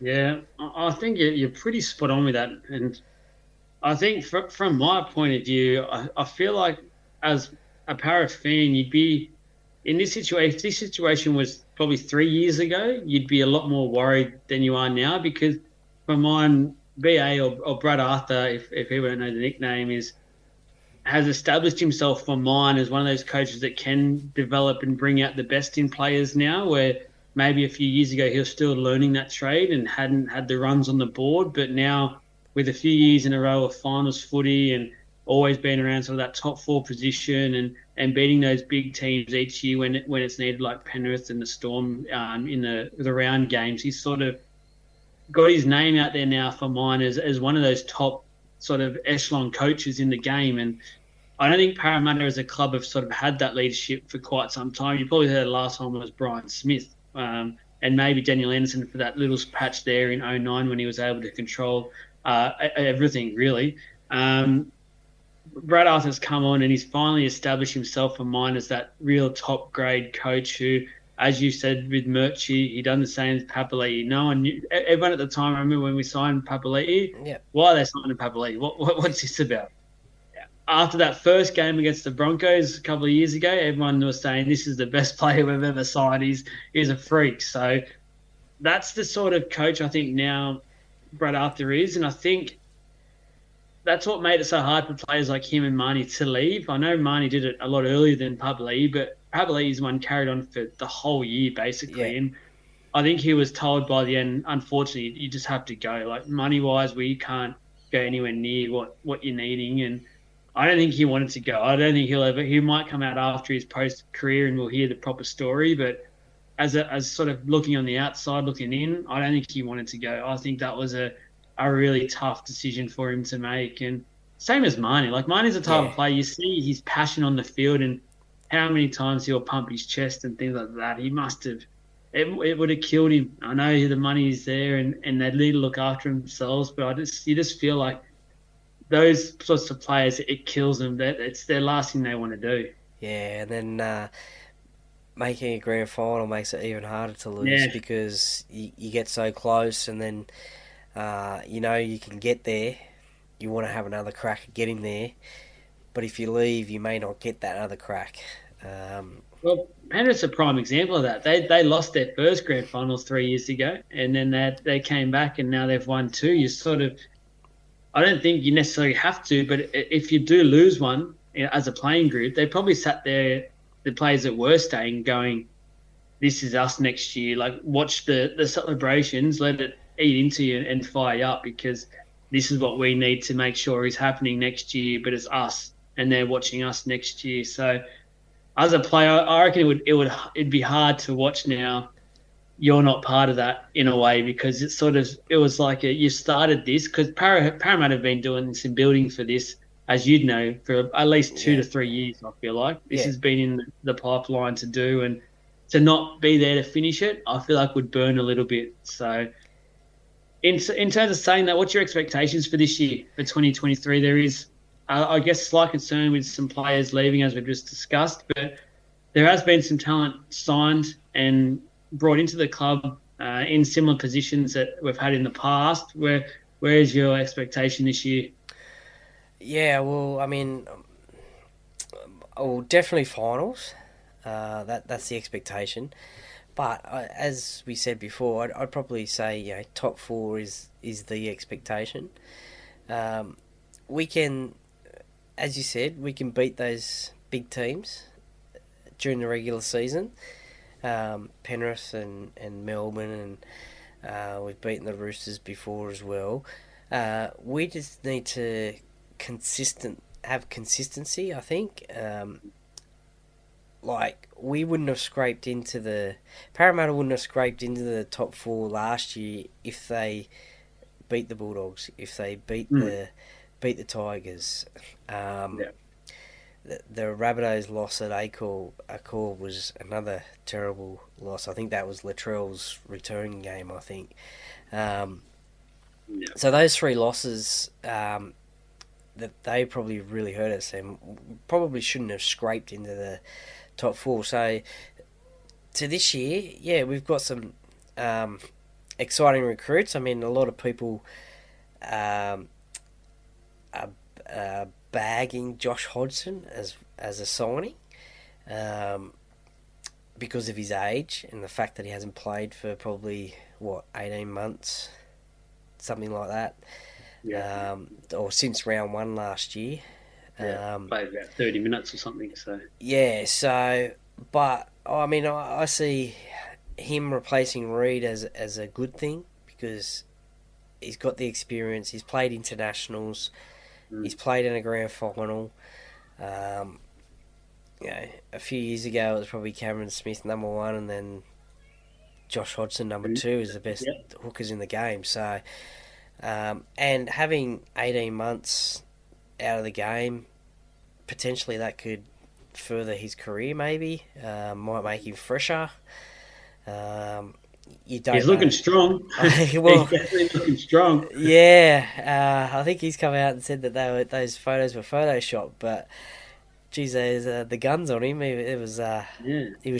Yeah, I think you're pretty spot on with that. And I think from my point of view, I feel like as a Parra fan, you'd be in this situation. If this situation was probably 3 years ago, you'd be a lot more worried than you are now, because for mine, BA or Brad Arthur, if everyone knows the nickname, has established himself for mine as one of those coaches that can develop and bring out the best in players now, where maybe a few years ago he was still learning that trade and hadn't had the runs on the board, but now with a few years in a row of finals footy and always been around sort of that top four position and beating those big teams each year when it's needed, like Penrith and the Storm in the round games. He's sort of got his name out there now for mine as one of those top sort of echelon coaches in the game. And I don't think Parramatta as a club have sort of had that leadership for quite some time. You probably heard the last time was Brian Smith and maybe Daniel Anderson for that little patch there in 2009 when he was able to control everything, really. Brad Arthur's come on and he's finally established himself for mine as that real top grade coach who, as you said with Murchie, he done the same as Papali'i. No one knew. Everyone at the time, I remember when we signed Papali'i, why are they signing Papali'i? What's this about? After that first game against the Broncos a couple of years ago, everyone was saying this is the best player we've ever signed. He's a freak. So that's the sort of coach I think now Brad Arthur is, and I think that's what made it so hard for players like him and Marnie to leave. I know Marnie did it a lot earlier than Papali'i, but Papali'i's one carried on for the whole year, basically. Yeah. And I think he was told by the end, unfortunately, you just have to go. Like, money-wise, we can't go anywhere near what you're needing. And I don't think he wanted to go. I don't think he might come out after his post-career and we'll hear the proper story. But as sort of looking on the outside, looking in, I don't think he wanted to go. I think that was a really tough decision for him to make. And same as Marnie. Like, Marnie's the type of player, you see his passion on the field and how many times he'll pump his chest and things like that. He must have, it would have killed him. I know the money is there and they need to look after themselves, but you just feel like those sorts of players, it kills them. It's their last thing they want to do. Yeah, and then making a grand final makes it even harder to lose because you get so close and then you can get there. You want to have another crack at getting there, but if you leave, you may not get that other crack. Well, Penrith's a prime example of that. They lost their first grand finals 3 years ago, and then they came back, and now they've won two. You sort of, I don't think you necessarily have to, but if you do lose one as a playing group, they probably sat there, the players that were staying, going, "This is us next year." Like, watch the celebrations, let it eat into you and fire you up, because this is what we need to make sure is happening next year, but it's us and they're watching us next year. So as a player, I reckon it'd be hard to watch now. You're not part of that in a way, because it was like you started this, because Parramatta have been doing this and building for this, as you'd know, for at least 2 to 3 years. I feel like this has been in the pipeline to do, and to not be there to finish it, I feel like would burn a little bit. So in terms of saying that, what's your expectations for this year, for 2023? There is, I guess, slight concern with some players leaving, as we've just discussed, but there has been some talent signed and brought into the club in similar positions that we've had in the past. Where is your expectation this year? Yeah, well, I mean, definitely finals. That's the expectation. But as we said before, I'd probably say top 4 is the expectation. We can, as you said, we can beat those big teams during the regular season. Penrith and Melbourne, and we've beaten the Roosters before as well. We just need to have consistency, I think. We wouldn't have scraped into Parramatta wouldn't have scraped into the top 4 last year if they beat the Bulldogs, if they beat the Tigers. The Rabbitohs loss at Accor was another terrible loss. I think that was Latrell's return game, I think. So those 3 losses, that they probably really hurt us and probably shouldn't have scraped into the top 4. So to this year, we've got some exciting recruits. I mean, a lot of people are bagging Josh Hodgson as a signing because of his age and the fact that he hasn't played for probably 18 months, something like that. Or since round 1 last year. Played about 30 minutes or something. But I mean, I see him replacing Reid as a good thing because he's got the experience. He's played internationals. He's played in a grand final. A few years ago it was probably Cameron Smith number 1, and then Josh Hodgson number 2 is the best hookers in the game. So, and having 18 months out of the game, potentially that could further his career. Maybe might make him fresher. He's looking strong. Well, he's definitely looking strong. Yeah, I think he's come out and said that those photos were photoshopped, but geez, there's the guns on him. He was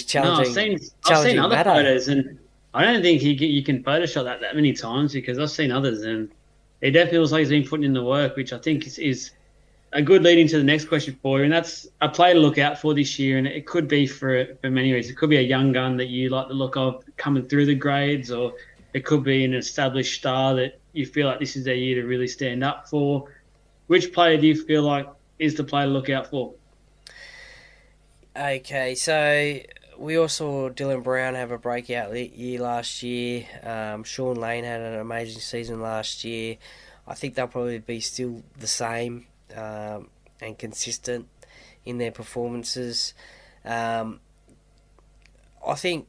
challenging. I've seen other photos, and I don't think you can Photoshop that many times, because I've seen others, and it definitely looks like he's been putting in the work, which I think is a good lead into the next question for you, and that's a player to look out for this year, and it could be for many reasons. It could be a young gun that you like the look of coming through the grades, or it could be an established star that you feel like this is their year to really stand up for. Which player do you feel like is the player to look out for? Okay, so we all saw Dylan Brown have a breakout year last year. Sean Lane had an amazing season last year. I think they'll probably be still the same and consistent in their performances. I think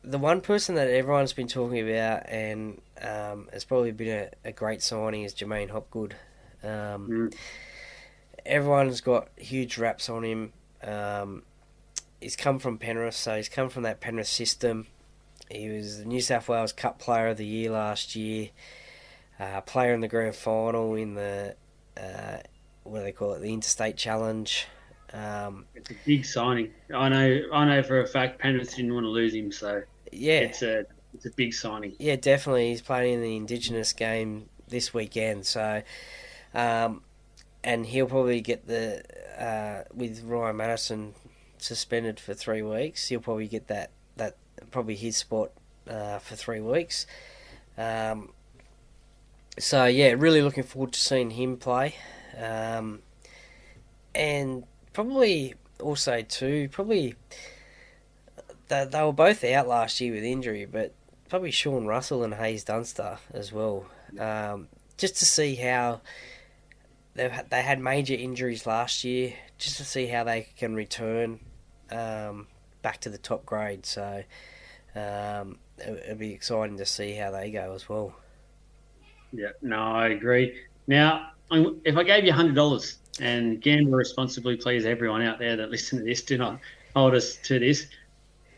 the one person that everyone's been talking about and has probably been a great signing is Jermaine Hopgood. Everyone's got huge raps on him. He's come from Penrith, so he's come from that Penrith system. He was the New South Wales Cup Player of the Year last year, player in the grand final in the, what do they call it, the Interstate Challenge. It's a big signing. I know for a fact Penrith didn't want to lose him, so yeah, it's a big signing. Yeah, definitely. He's playing in the Indigenous game this weekend, so and he'll probably get with Ryan Madison suspended for 3 weeks, he'll probably get that probably his spot for 3 weeks. So yeah, really looking forward to seeing him play. And probably also too, they were both out last year with injury, but probably Sean Russell and Hayes Dunster as well. Just to see how they had major injuries last year, just to see how they can return back to the top grade. So it'll be exciting to see how they go as well. Yeah, no, I agree. Now, if I gave you $100, and gamble responsibly, please, everyone out there that listen to this, do not hold us to this.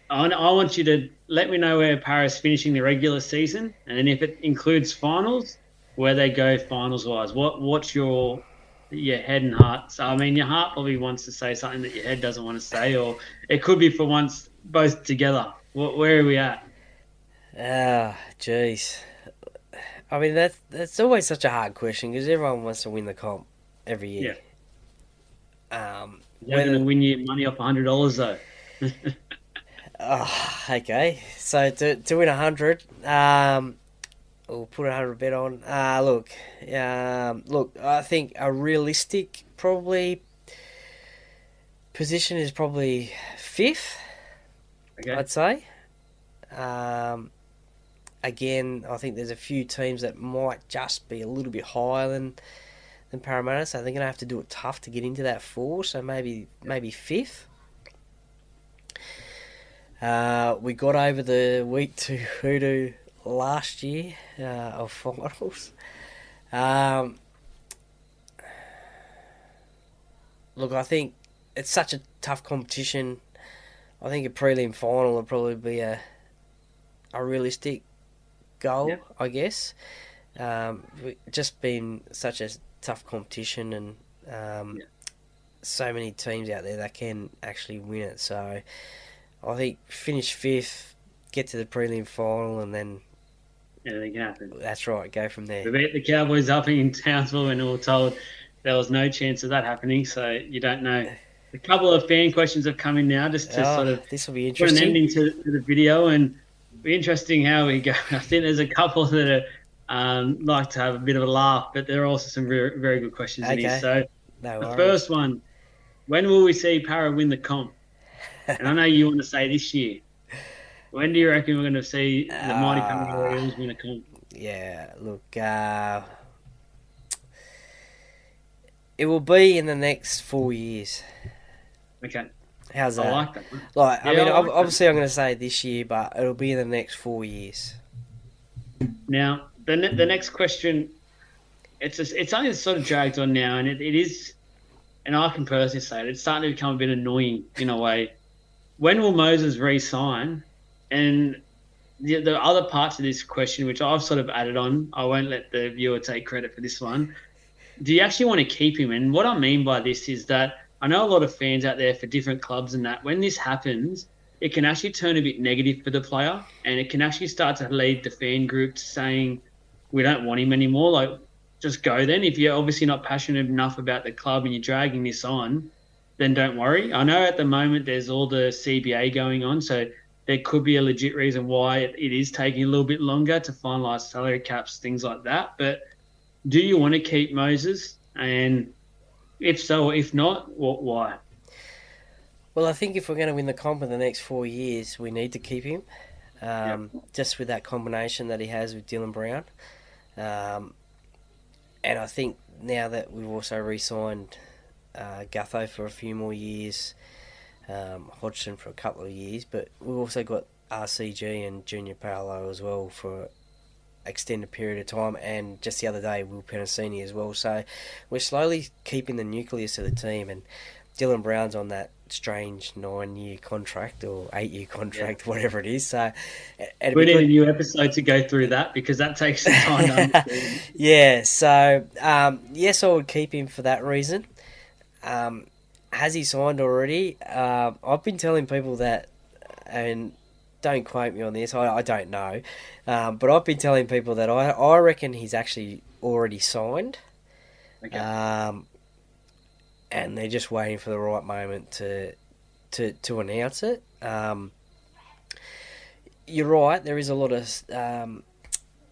I want you to let me know where Parra's finishing the regular season, and then if it includes finals, where they go finals wise. What's your head and heart? So I mean, your heart probably wants to say something that your head doesn't want to say, or it could be for once both together. Where are we at? Ah, jeez. I mean, that's always such a hard question because everyone wants to win the comp every Yeah, year. you're going to win your money off $100 though. Oh, okay. So to win 100, we'll put 100 bet on. Look. I think a realistic probably position is probably fifth. Okay. I'd say. Again, I think there's a few teams that might just be a little bit higher than Parramatta, so they're going to have to do it tough to get into that four. So maybe fifth. We got over the week to hoodoo last year of finals. Look, I think it's such a tough competition. I think a prelim final would probably be a realistic goal, Yeah. I guess. Just been such a tough competition and so many teams out there that can actually win it. So I think finish fifth, get to the prelim final, and then Anything can happen. that's right, go from there. We beat the Cowboys up in Townsville and we were told there was no chance of that happening, so you don't know. A couple of fan questions have come in now just to sort of this will be put an interesting. ending to the video, and it'll be interesting how we go. I think there's a couple that are, like to have a bit of a laugh, but there are also some very, very good questions in here. So No the worries. first one, when will we see Parra win the comp? And I know you want to say this year. When do you reckon we're going to see the mighty Parramatta Eels win a comp? Yeah, look, it will be in the next 4 years. Okay. How's that? I like that. Like, I Yeah, mean, I like that. obviously, I'm going to say this year, but it'll be in the next 4 years. Now, the next question, it's something that sort of drags on now, and it is, and I can personally say it, it's starting to become a bit annoying in a way. When will Moses re-sign? And the other parts of this question, which I've sort of added on, I won't let the viewer take credit for this one. Do you actually want to keep him? And what I mean by this is that I know a lot of fans out there for different clubs and that when this happens, it can actually turn a bit negative for the player, and it can actually start to lead the fan group to saying, we don't want him anymore. Like, just go then. If you're obviously not passionate enough about the club and you're dragging this on, then don't worry. I know at the moment there's all the CBA going on, so there could be a legit reason why it is taking a little bit longer to finalise salary caps, things like that. But do you want to keep Moses? And if so, or if not, why? Well, I think if we're going to win the comp in the next 4 years, we need to keep him. Just with that combination that he has with Dylan Brown. And I think now that we've also re-signed Gutho for a few more years, Hodgson for a couple of years, but we've also got RCG and Junior Paolo as well for an extended period of time, and just the other day Will Penasini as well. So we're slowly keeping the nucleus of the team, and Dylan Brown's on that strange 9-year contract or 8-year contract, whatever it is. So we need a new episode to go through that because that takes some time to understand. Yeah, so yes, I would keep him for that reason. Has he signed already? I've been telling people that, and don't quote me on this, I don't know, but I've been telling people that I reckon he's actually already signed. Okay. And they're just waiting for the right moment to announce it. You're right, there is a lot of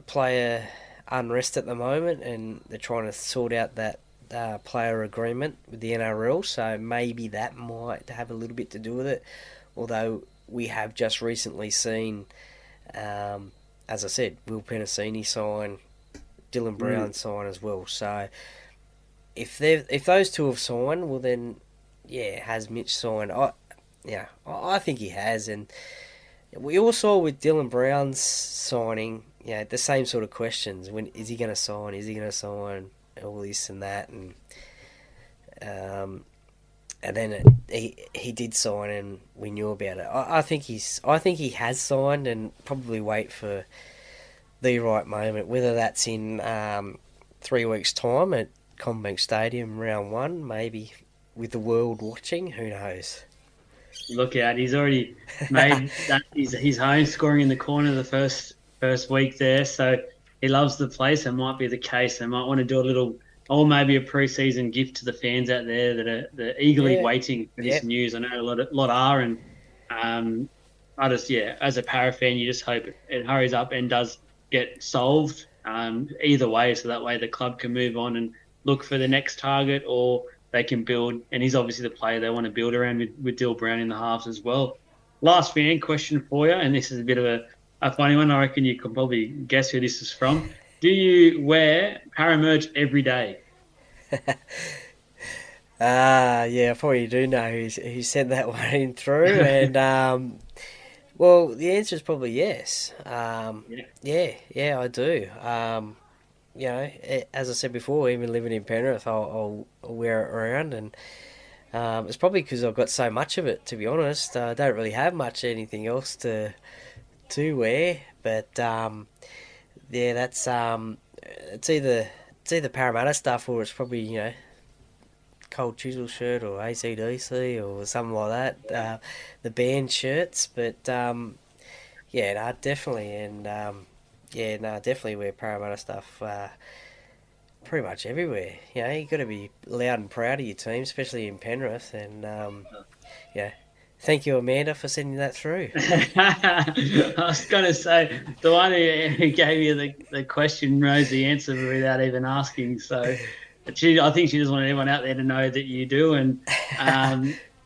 player unrest at the moment, and they're trying to sort out that player agreement with the NRL, so maybe that might have a little bit to do with it, although we have just recently seen, as I said, Will Penasini sign, Dylan Brown sign as well, so if those two have signed, well then, yeah, has Mitch signed? I think he has, and we all saw with Dylan Brown's signing, the same sort of questions. When is he going to sign? Is he going to sign? All this and that, and and then he did sign, and we knew about it. I think he has signed, and probably wait for the right moment. Whether that's in 3 weeks' time at Combank Stadium, round 1, maybe with the world watching. Who knows? Look out! He's already made his home scoring in the corner the first week there, so he loves the place. It might be the case. They might want to do a little, or maybe a pre-season gift to the fans out there that are eagerly waiting for this news. I know a lot are, and I just as a Parra fan, you just hope it hurries up and does get solved either way, so that way the club can move on and look for the next target, or they can build, and he's obviously the player they want to build around with Dill Brown in the halves as well. Last fan question for you, and this is a bit of a funny one. I reckon you can probably guess who this is from. Do you wear Parra merch every day? Yeah, I probably do know who sent that one in through, and well, the answer is probably yes. Yeah, I do. You know, as I said before, even living in Penrith, I'll wear it around, and it's probably because I've got so much of it. To be honest, I don't really have much anything else to wear, but yeah, that's it's either Parramatta stuff, or it's probably Cold Chisel shirt or AC/DC or something like that. The band shirts, but yeah, no, definitely, and definitely wear Parramatta stuff pretty much everywhere. You got to be loud and proud of your team, especially in Penrith, and thank you, Amanda, for sending that through. I was going to say, the one who gave you the question knows the answer without even asking. So I think she just wanted everyone out there to know that you do, and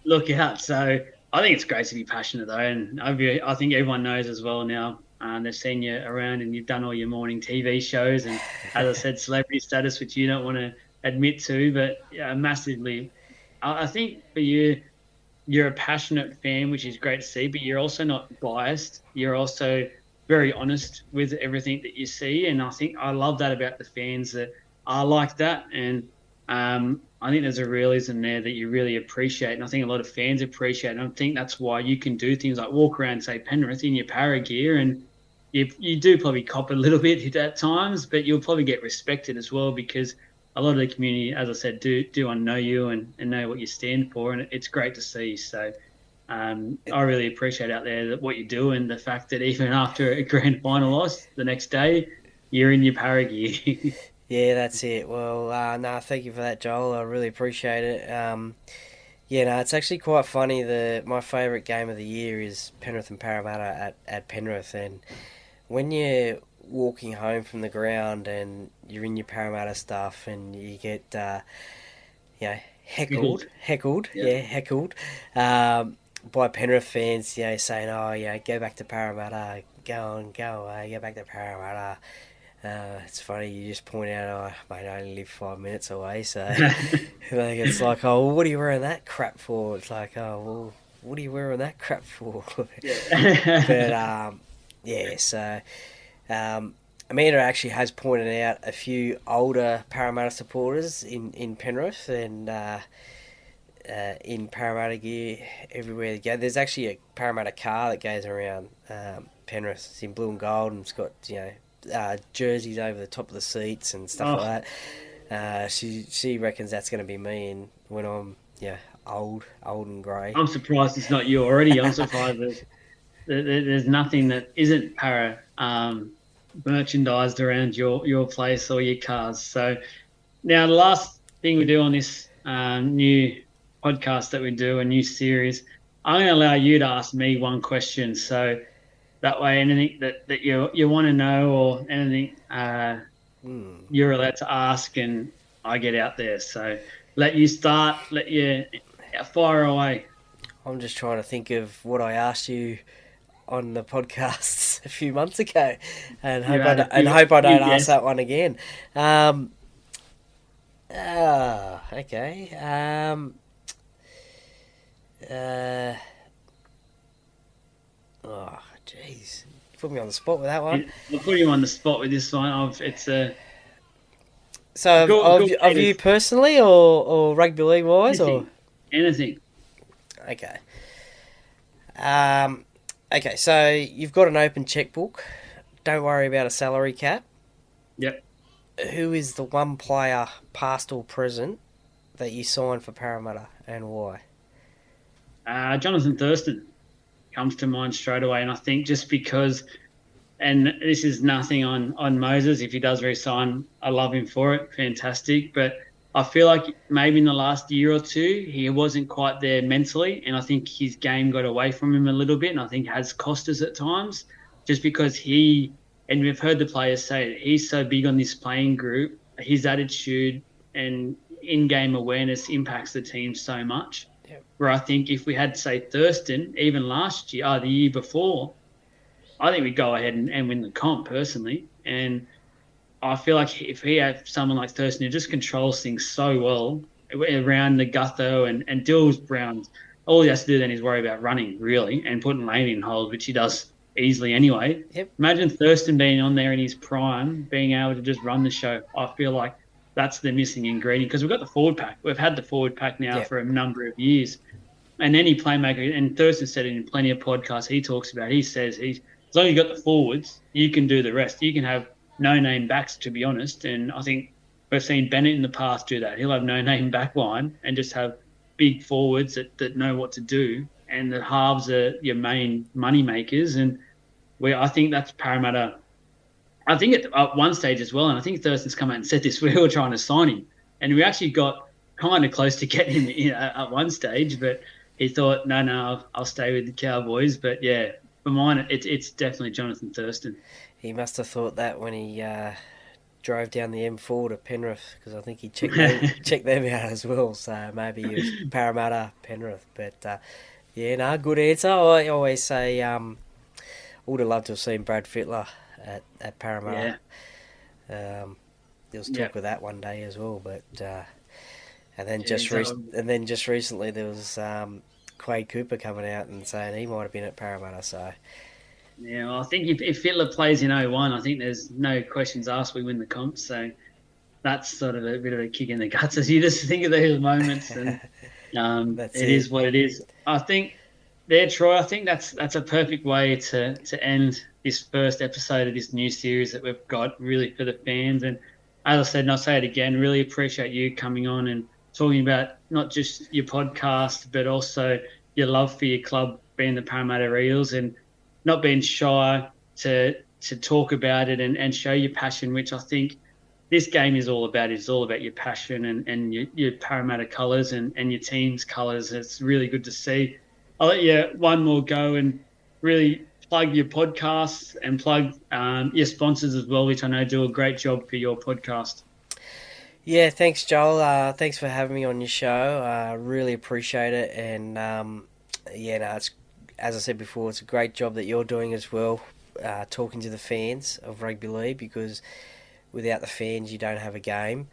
look out. So I think it's great to be passionate, though, and I think everyone knows as well now. They've seen you around, and you've done all your morning TV shows, and as I said, celebrity status, which you don't want to admit to, but massively. I think for you, you're a passionate fan, which is great to see, but you're also not biased. You're also very honest with everything that you see, and I think I love that about the fans that are like that, and I think there's a realism there that you really appreciate, and I think a lot of fans appreciate it, and I think that's why you can do things like walk around, say, Penrith in your Parra gear, and you do probably cop a little bit at times, but you'll probably get respected as well, because a lot of the community, as I said, do know you and know what you stand for, and it's great to see. So I really appreciate out there what you do, and the fact that even after a grand final loss, the next day, you're in your Parra gear. Yeah, that's it. Well, no, thank you for that, Joel. I really appreciate it. It's actually quite funny. My favourite game of the year is Penrith and Parramatta at Penrith, and when you're walking home from the ground and you're in your Parramatta stuff and you get heckled by Penrith fans, saying, "Oh, go back to Parramatta, go back to Parramatta." It's funny, you just point out, mate, I only live 5 minutes away, so it's like, oh, well, what are you wearing that crap for? It's like, oh, well, what are you wearing that crap for? But so Amanda actually has pointed out a few older Parramatta supporters in Penrith, and in Parramatta gear everywhere they go. There's actually a Parramatta car that goes around Penrith. It's in blue and gold, and it's got jerseys over the top of the seats and stuff like that. She reckons that's going to be me, and when I'm old and grey. I'm surprised it's not you already. I'm surprised there's nothing that isn't Parra merchandised around your place or your cars. So now the last thing we do on this new podcast that we do, a new series, I'm going to allow you to ask me one question. So that way, anything that you want to know, or anything you're allowed to ask, and I get out there. So let you start. Let you fire away. I'm just trying to think of what I asked you on the podcast a few months ago, and hope I don't ask that one again. Okay. Oh, jeez. Put me on the spot with that one. I'll put you on the spot with this one. So, of you personally, or rugby league wise, or anything. Okay. Okay, so you've got an open checkbook. Don't worry about a salary cap. Yep. Who is the one player, past or present, that you signed for Parramatta and why? Jonathan Thurston comes to mind straight away, and I think just because, and this is nothing on Moses, if he does resign, I love him for it, fantastic. But I feel like maybe in the last year or two, he wasn't quite there mentally, and I think his game got away from him a little bit, and I think it has cost us at times, just because and we've heard the players say it, he's so big on this playing group, his attitude and in-game awareness impacts the team so much. Yep. Where I think if we had, say, Thurston, even last year, the year before, I think we'd go ahead and win the comp personally. And I feel like if he had someone like Thurston who just controls things so well around the Gutho and Dills Brown, all he has to do then is worry about running, really, and putting Lane in hold, which he does easily anyway. Yep. Imagine Thurston being on there in his prime, being able to just run the show. I feel like that's the missing ingredient because we've got the forward pack. We've had the forward pack now for a number of years. And any playmaker, and Thurston said it in plenty of podcasts he talks about, he says as long as you've got the forwards, you can do the rest. You can have no-name backs, to be honest. And I think we've seen Bennett in the past do that. He'll have no-name back line and just have big forwards that know what to do. And the halves are your main money makers. And I think that's Parramatta. I think at one stage as well, and I think Thurston's come out and said this, we were trying to sign him. And we actually got kind of close to getting him in at one stage, but he thought, no, I'll stay with the Cowboys. But, yeah, for mine, it's definitely Jonathan Thurston. He must have thought that when he drove down the M4 to Penrith, because I think he checked them out as well. So maybe he was Parramatta, Penrith. But, good answer. I always say I would have loved to have seen Brad Fittler at Parramatta. Yeah. There was talk of that one day as well, but and then just recently there was Quade Cooper coming out and saying he might have been at Parramatta. So yeah, well, I think if Fittler plays in 01, I think there's no questions asked. We win the comp, so that's sort of a bit of a kick in the guts as you just think of those moments, and it is what it is. I think. Troy, I think that's a perfect way to end this first episode of this new series that we've got really for the fans. And as I said, and I'll say it again, really appreciate you coming on and talking about not just your podcast, but also your love for your club being the Parramatta Eels and not being shy to talk about it and show your passion, which I think this game is all about. It's all about your passion and your Parramatta colours and your team's colours. It's really good to see. I'll let you one more go and really plug your podcasts and plug your sponsors as well, which I know do a great job for your podcast. Yeah, thanks, Joel. Thanks for having me on your show. Really appreciate it. And, it's, as I said before, it's a great job that you're doing as well, talking to the fans of rugby league, because without the fans, you don't have a game.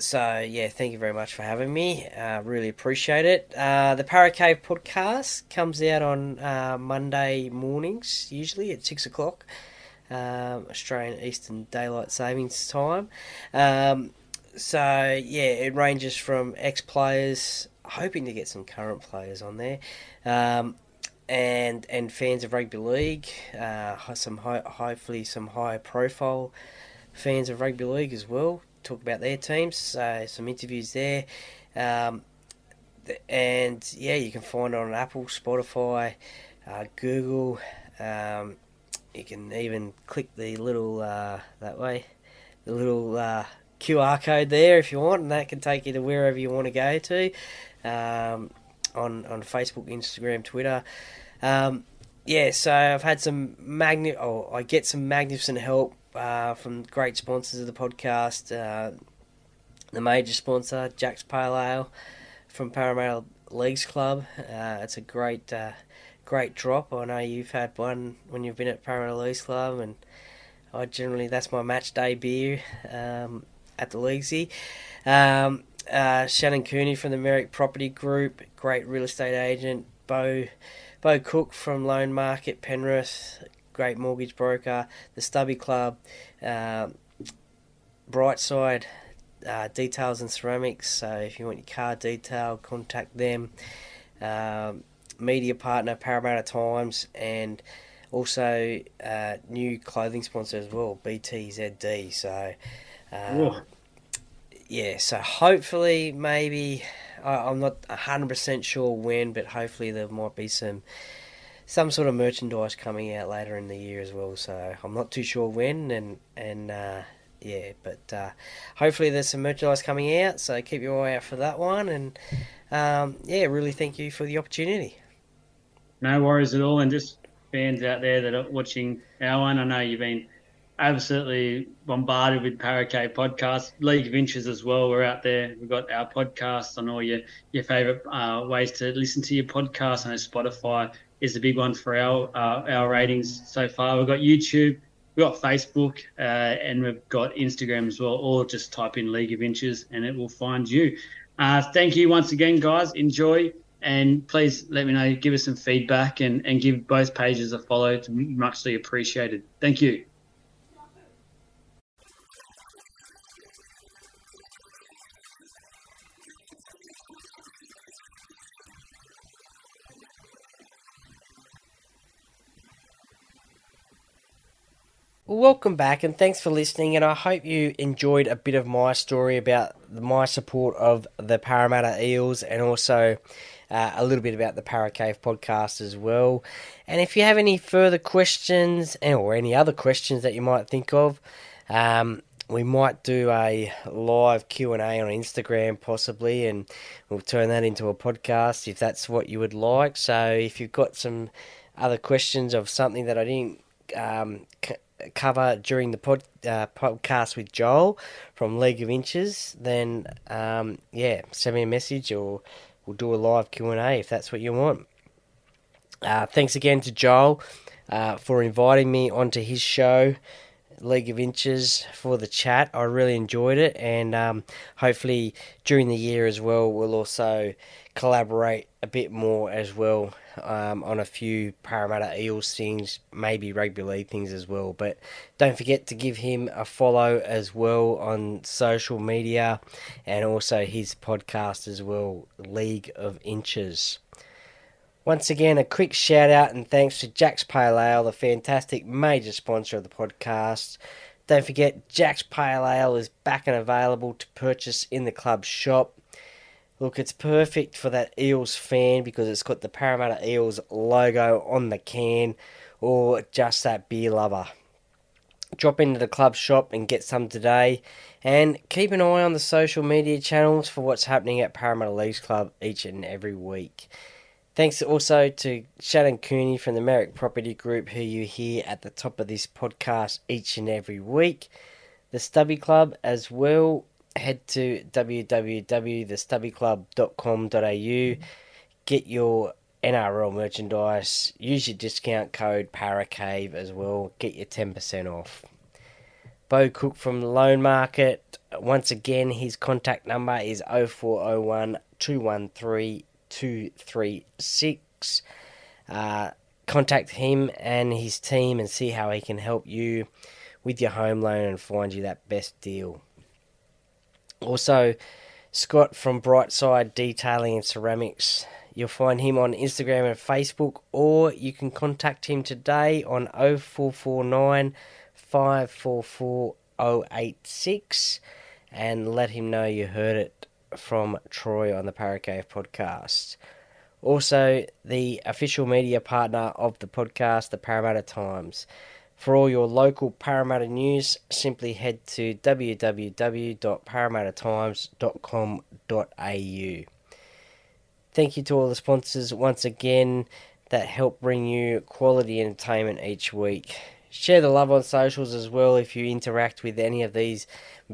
Thank you very much for having me. Really appreciate it. The Parra Cave Podcast comes out on Monday mornings, usually at 6 o'clock, Australian Eastern Daylight Savings Time. It ranges from ex-players, hoping to get some current players on there, and fans of rugby league, hopefully some high-profile fans of rugby league as well. Talk about their teams, so some interviews there, you can find it on Apple, Spotify, Google. You can even click the little QR code there if you want, and that can take you to wherever you want to go to, on Facebook, Instagram, Twitter. So I've had I get some magnificent help from great sponsors of the podcast. The major sponsor, Jack's Pale Ale from Parramatta Leagues Club. It's a great drop. I know you've had one when you've been at Parramatta Leagues Club, and that's my match day beer at the Leaguesy. Shannon Cooney from the Merrick Property Group, great real estate agent. Beau Cook from Loan Market Penrith, great mortgage broker. The Stubby Club, Brightside Details and Ceramics. So if you want your car detail, contact them. Media partner Parramatta Times, and also new clothing sponsor as well, BTZD. So Oh, yeah, so hopefully maybe I'm not 100% sure when, but hopefully there might be some sort of merchandise coming out later in the year as well. So I'm not too sure when, and yeah, but hopefully there's some merchandise coming out. So keep your eye out for that one, and yeah, really thank you for the opportunity. no worries at all. And just fans out there that are watching our one, I know you've been absolutely bombarded with Parra Cave Podcast, League of Inches as well. We're out there. We've got our podcast on all your favourite ways to listen to your podcast. I know Spotify is a big one for our ratings so far. We've got YouTube, we've got Facebook, and we've got Instagram as well. Or just type in League of Inches and it will find you. Thank you once again, guys. Enjoy. And please let me know, give us some feedback and give both pages a follow. It's muchly appreciated. Thank you. Welcome back, and thanks for listening, and I hope you enjoyed a bit of my story about my support of the Parramatta Eels, and also a little bit about the Parra Cave podcast as well. And if you have any further questions or any other questions that you might think of, we might do a live Q&A on Instagram possibly, and we'll turn that into a podcast if that's what you would like. So if you've got some other questions of something that I didn't cover during the podcast with Joel from League of Inches, then yeah, send me a message, or we'll do a live Q&A if that's what you want. Thanks again to Joel for inviting me onto his show, League of Inches, for the chat. I really enjoyed it, and hopefully during the year as well we'll also collaborate a bit more as well on a few Parramatta Eels things, maybe rugby league things as well. But don't forget to give him a follow as well on social media, and also his podcast as well, League of Inches. Once again, a quick shout out and thanks to Jack's Pale Ale, the fantastic major sponsor of the podcast. Don't forget, Jack's Pale Ale is back and available to purchase in the club shop. Look, it's perfect for that Eels fan because it's got the Parramatta Eels logo on the can, or just that beer lover. Drop into the club shop and get some today, and keep an eye on the social media channels for what's happening at Parramatta Leagues Club each and every week. Thanks also to Shannon Cooney from the Merrick Property Group, who you hear at the top of this podcast each and every week. The Stubby Club as well. Head to www.thestubbyclub.com.au. Get your NRL merchandise. Use your discount code PARACAVE as well. Get your 10% off. Beau Cook from the Loan Market. Once again, his contact number is 0401 213 236. Contact him and his team and see how he can help you with your home loan and find you that best deal. Also, Scott from Brightside Detailing and Ceramics. You'll find him on Instagram and Facebook, or you can contact him today on 0449 544 086 and let him know you heard it from Troy on the Parra Cave Podcast. Also, the official media partner of the podcast, the Parramatta Times. For all your local Parramatta news, simply head to www.parramattatimes.com.au. Thank you to all the sponsors once again that help bring you quality entertainment each week. Share the love on socials as well if you interact with any of these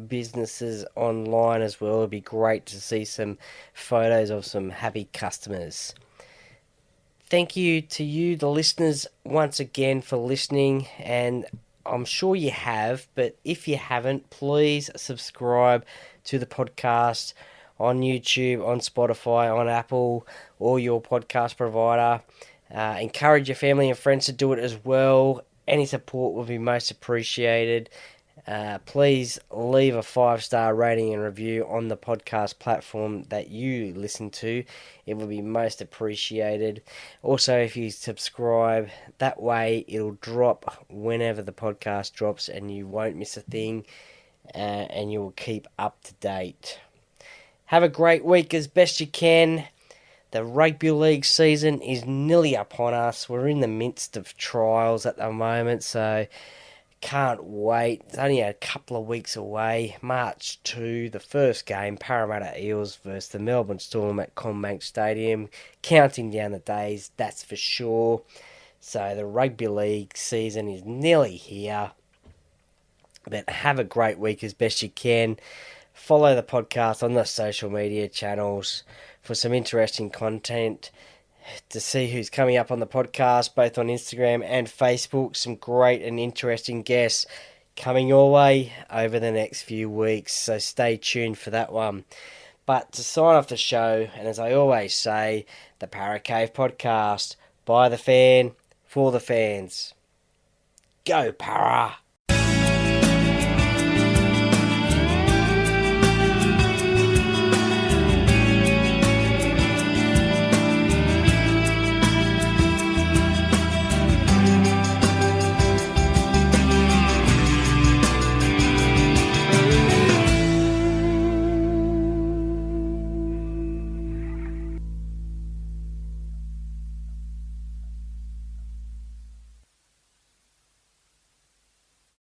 businesses online as well. It'd be great to see some photos of some happy customers. Thank you to you, the listeners, once again for listening, and I'm sure you have, but if you haven't, please subscribe to the podcast on YouTube, on Spotify, on Apple, or your podcast provider. Encourage your family and friends to do it as well. Any support will be most appreciated. Please leave a 5-star rating and review on the podcast platform that you listen to. It would be most appreciated. Also, if you subscribe, that way it'll drop whenever the podcast drops and you won't miss a thing, and you will keep up to date. Have a great week as best you can. The rugby league season is nearly upon us. We're in the midst of trials at the moment, so can't wait. It's only a couple of weeks away. March 2, the first game, Parramatta Eels versus the Melbourne Storm at CommBank Stadium. Counting down the days, that's for sure. So the rugby league season is nearly here. But have a great week as best you can. Follow the podcast on the social media channels for some interesting content, to see who's coming up on the podcast, both on Instagram and Facebook. Some great and interesting guests coming your way over the next few weeks, so stay tuned for that one. But to sign off the show, and as I always say, the Parra Cave Podcast, by the fan, for the fans. Go Parra!